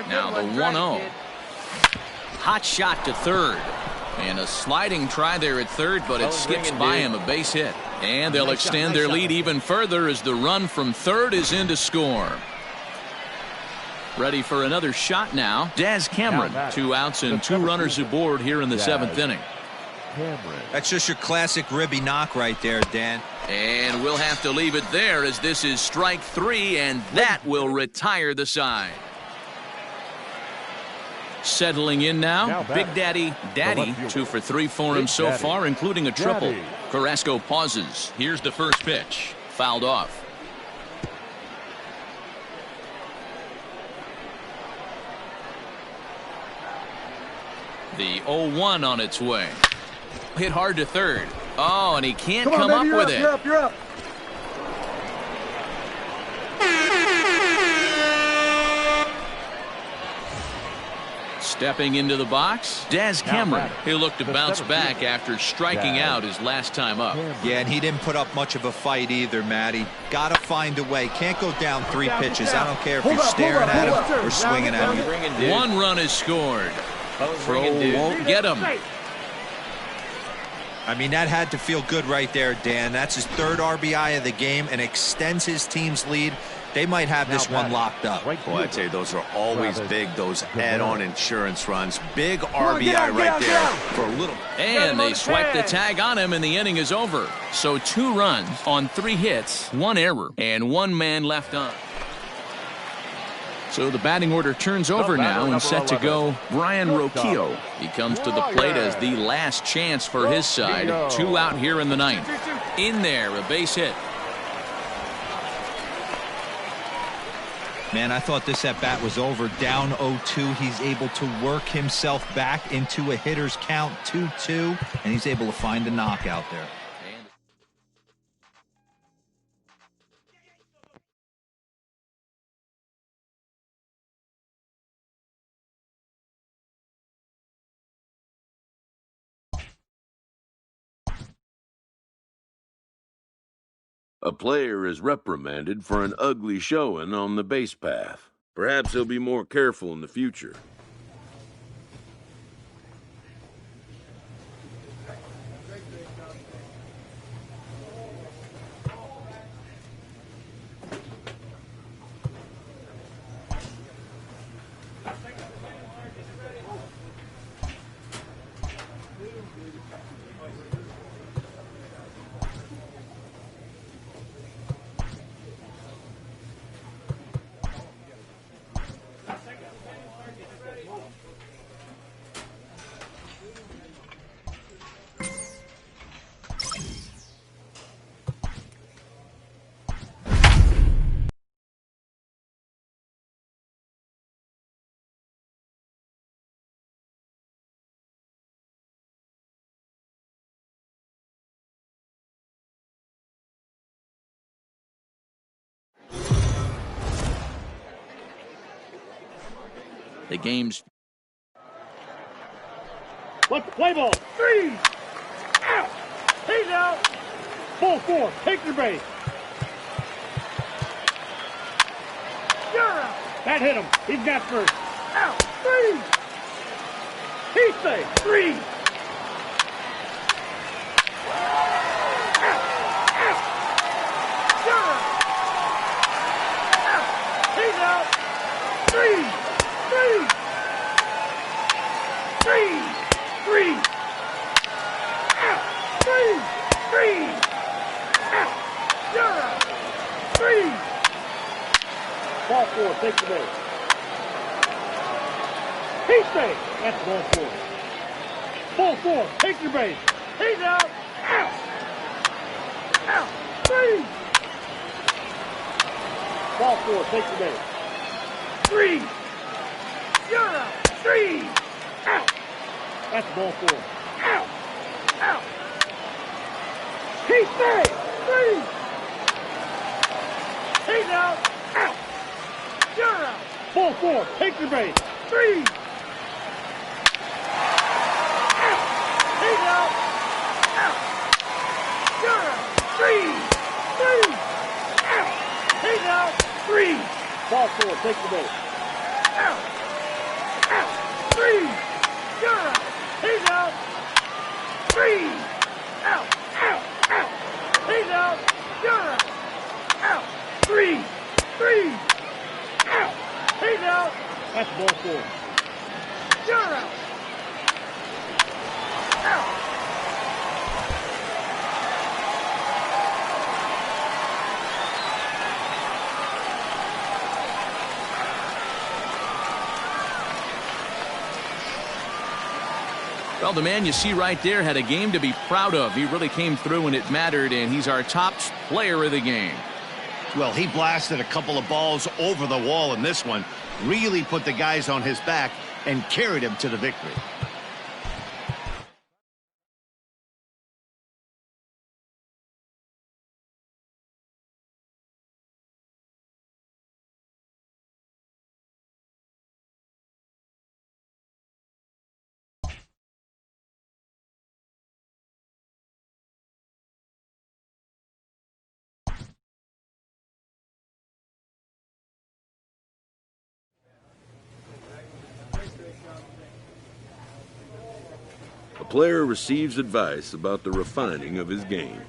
Now the 1-0. Hot shot to third. And a sliding try there at third, but it skips by him, a base hit. And they'll extend their lead even further as the run from third is in to score. Ready for another shot now. Daz Cameron. 2 outs and 2 runners aboard here in the 7th inning. That's just your classic ribby knock right there, Dan. And we'll have to leave it there as this is strike 3, and that will retire the side. Settling in now, Big Daddy Daddy. 2 for 3 for him so far, including a triple. Carrasco pauses. Here's the first pitch. Fouled off. The 0-1 on its way. Hit hard to third. Oh, and he can't come up with it. You're up. Stepping into the box, Daz Cameron. He'll look to bounce back after striking out his last time up. Yeah, and he didn't put up much of a fight either, Matty. Got to find a way. Can't go down 3 pitches. I don't care if you're staring at him or swinging at him. 1 run is scored. Throw won't get him. I mean, that had to feel good right there, Dan. That's his 3rd RBI of the game and extends his team's lead. They might have this one locked up. Boy, I tell you, those are always big, those add-on insurance runs. Big RBI right there for a little. And they swipe the tag on him, and the inning is over. So 2 runs on 3 hits, 1 error, and 1 man left on. So the batting order turns over now, and set to go Brian Roquillo. He comes to the plate as the last chance for his side. 2 out here in the 9th. In there, a base hit. Man, I thought this at-bat was over. Down 0-2. He's able to work himself back into a hitter's count, 2-2, and he's able to find a knockout there. A player is reprimanded for an ugly showing on the base path. Perhaps he'll be more careful in the future. The game's. Let's play ball. 3. Out. He's out. Ball 4. Take your base. You're out. That hit him. He's got first. Out. 3. He's safe. 3. Out. Out. You're out. Out. He's out. 3. 3. 3. Out. 3. 3. Out. You're out. 3. Ball 4. Take the base. He's safe. That's ball 4. Ball 4. Take your base. He's out. Out. Out. 3. Ball 4. Take the base. 3. You're out. 3. Out. That's ball 4. Out. Out. He's safe. 3. He's out. Out. You're out. Ball 4. Take your base. 3. Out. He's out. Out. You're out. 3. 3. Out. He's out. 3. Ball 4. Take the base. Out. Out. 3. You're out. He's out. 3. Out. Out. Out. He's out. You're out. Out. 3. 3. Out. He's out. ball 4. You're out. Out. Well, the man you see right there had a game to be proud of. He really came through when it mattered, and he's our top player of the game. Well, he blasted a couple of balls over the wall in this one, really put the guys on his back and carried him to the victory. A player receives advice about the refining of his game.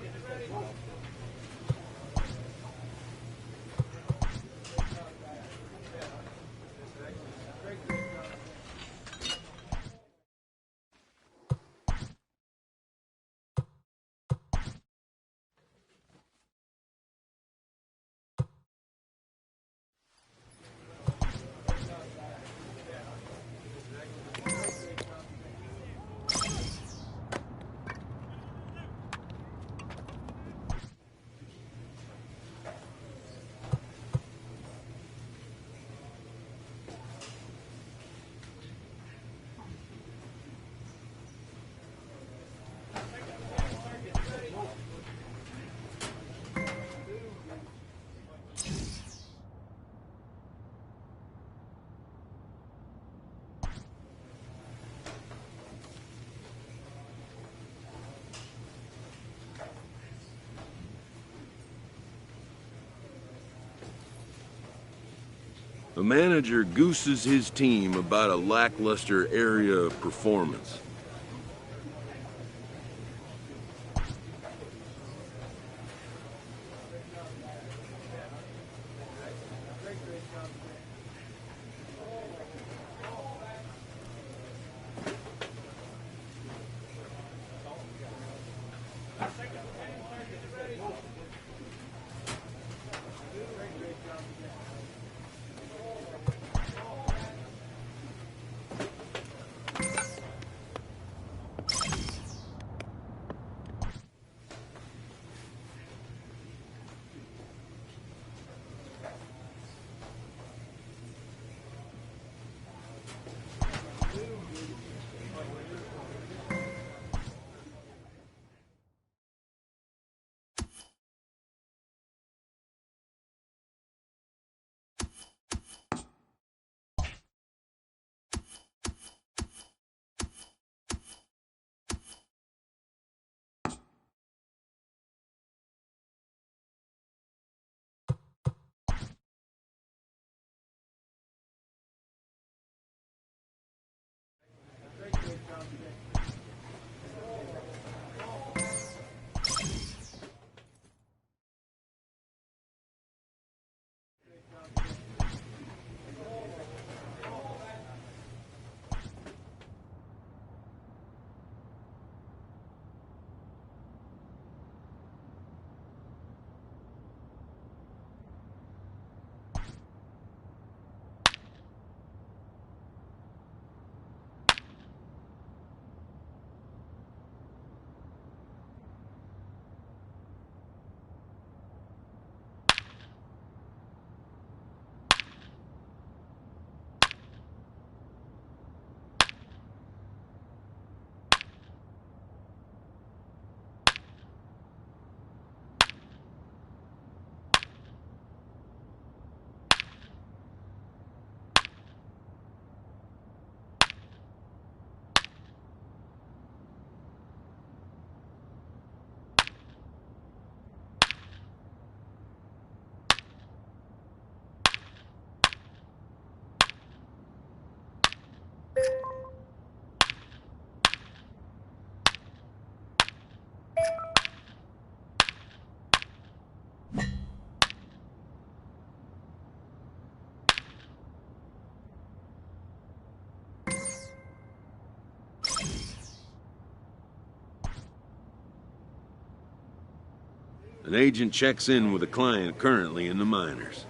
A manager gooses his team about a lackluster area of performance. An agent checks in with a client currently in the minors.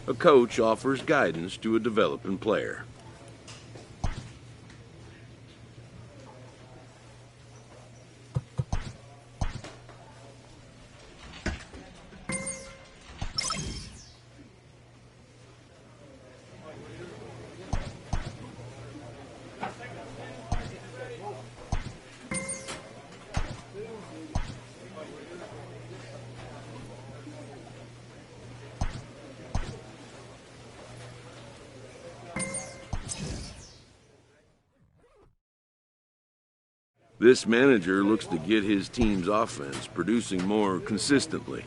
A coach offers guidance to a developing player. This manager looks to get his team's offense producing more consistently.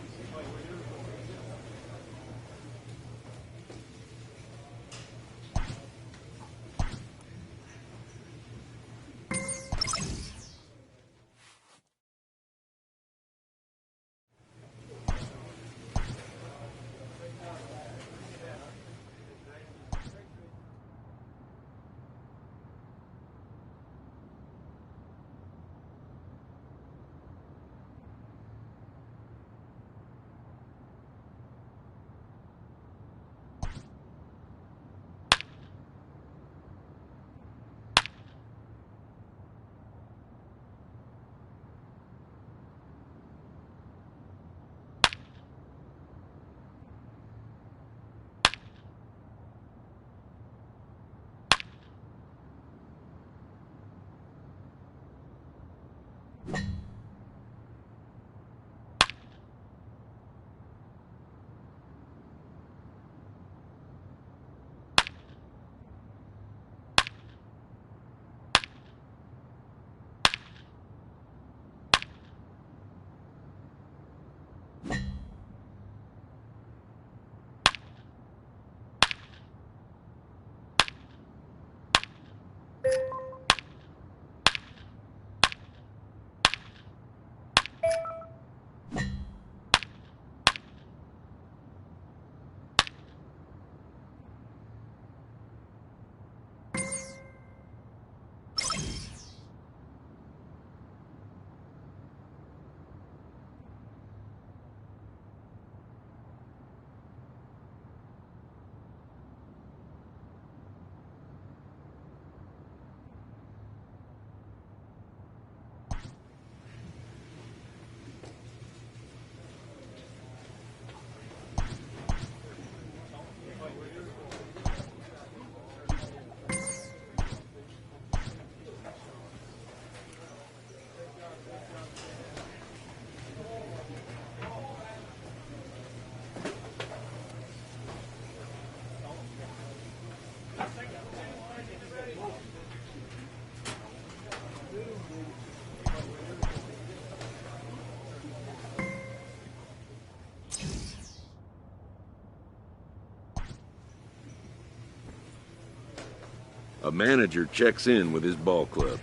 A manager checks in with his ball club.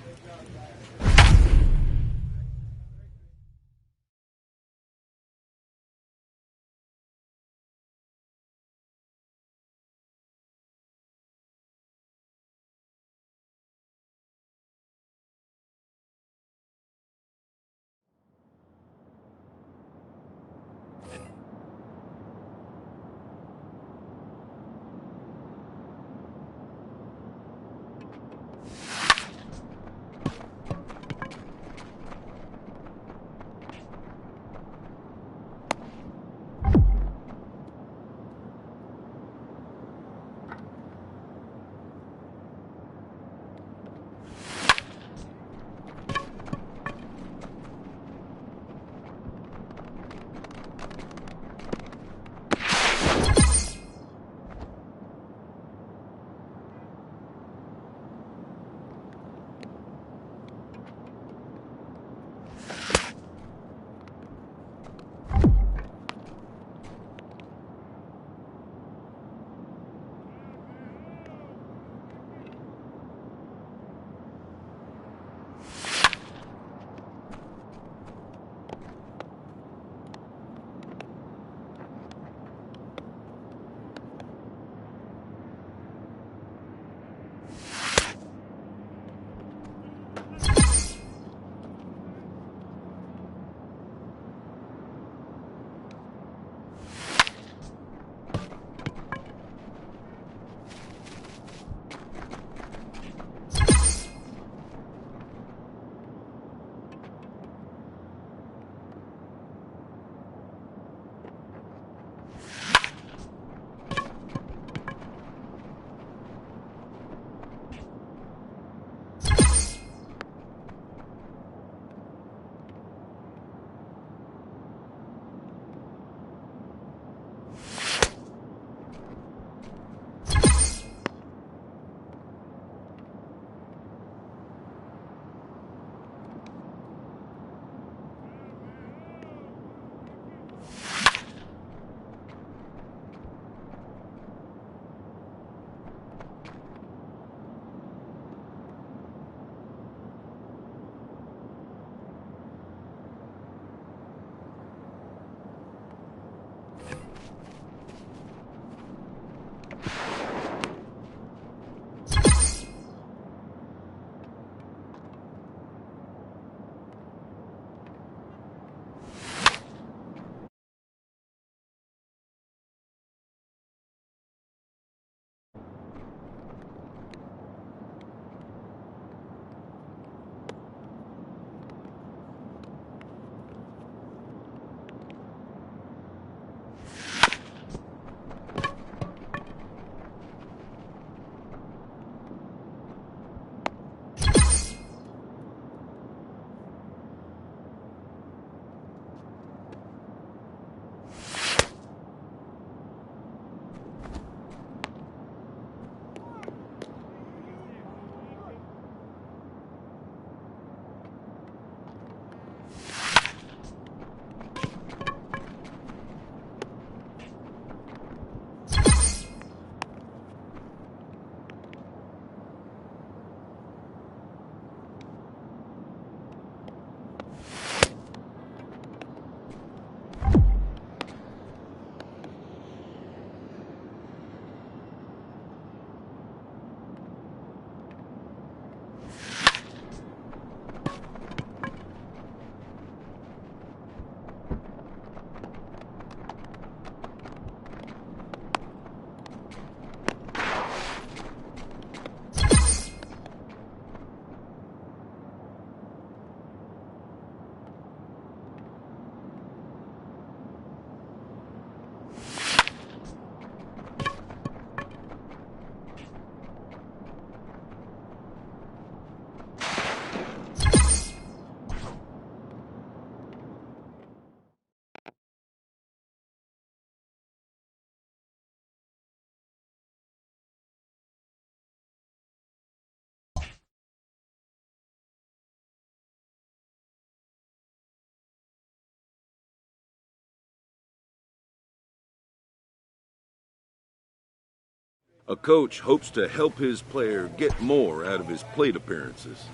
A coach hopes to help his player get more out of his plate appearances.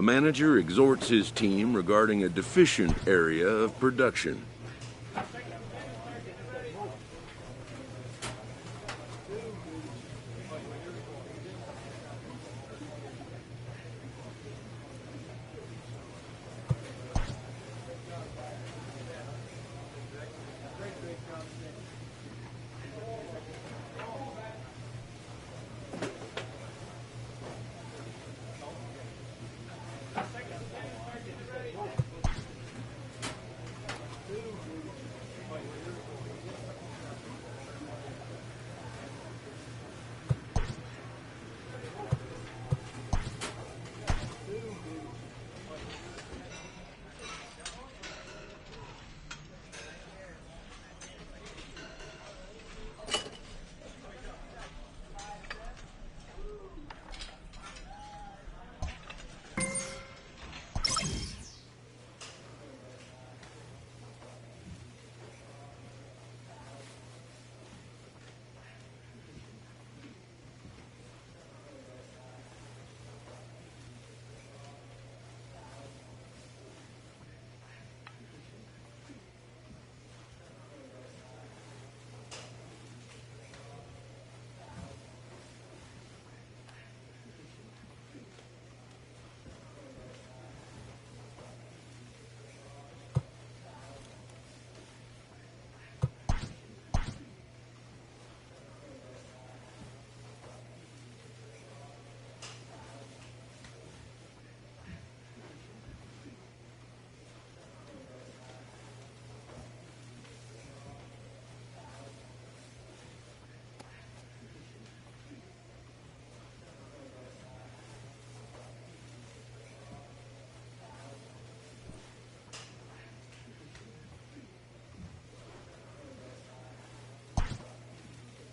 A manager exhorts his team regarding a deficient area of production.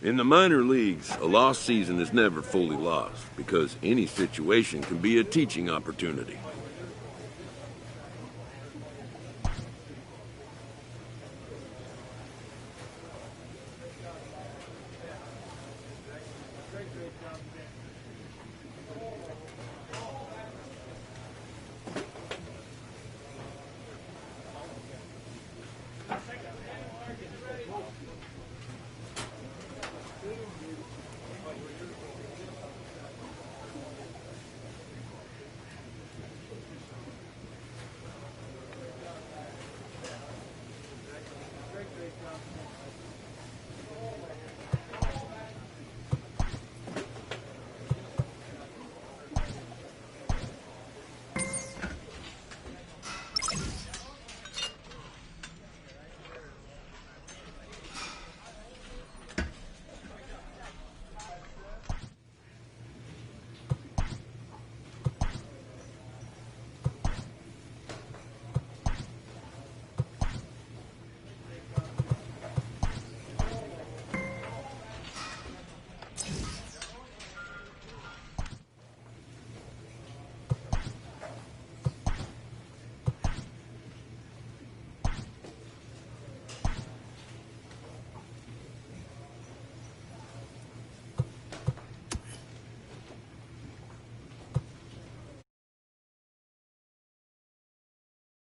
In the minor leagues, a lost season is never fully lost because any situation can be a teaching opportunity.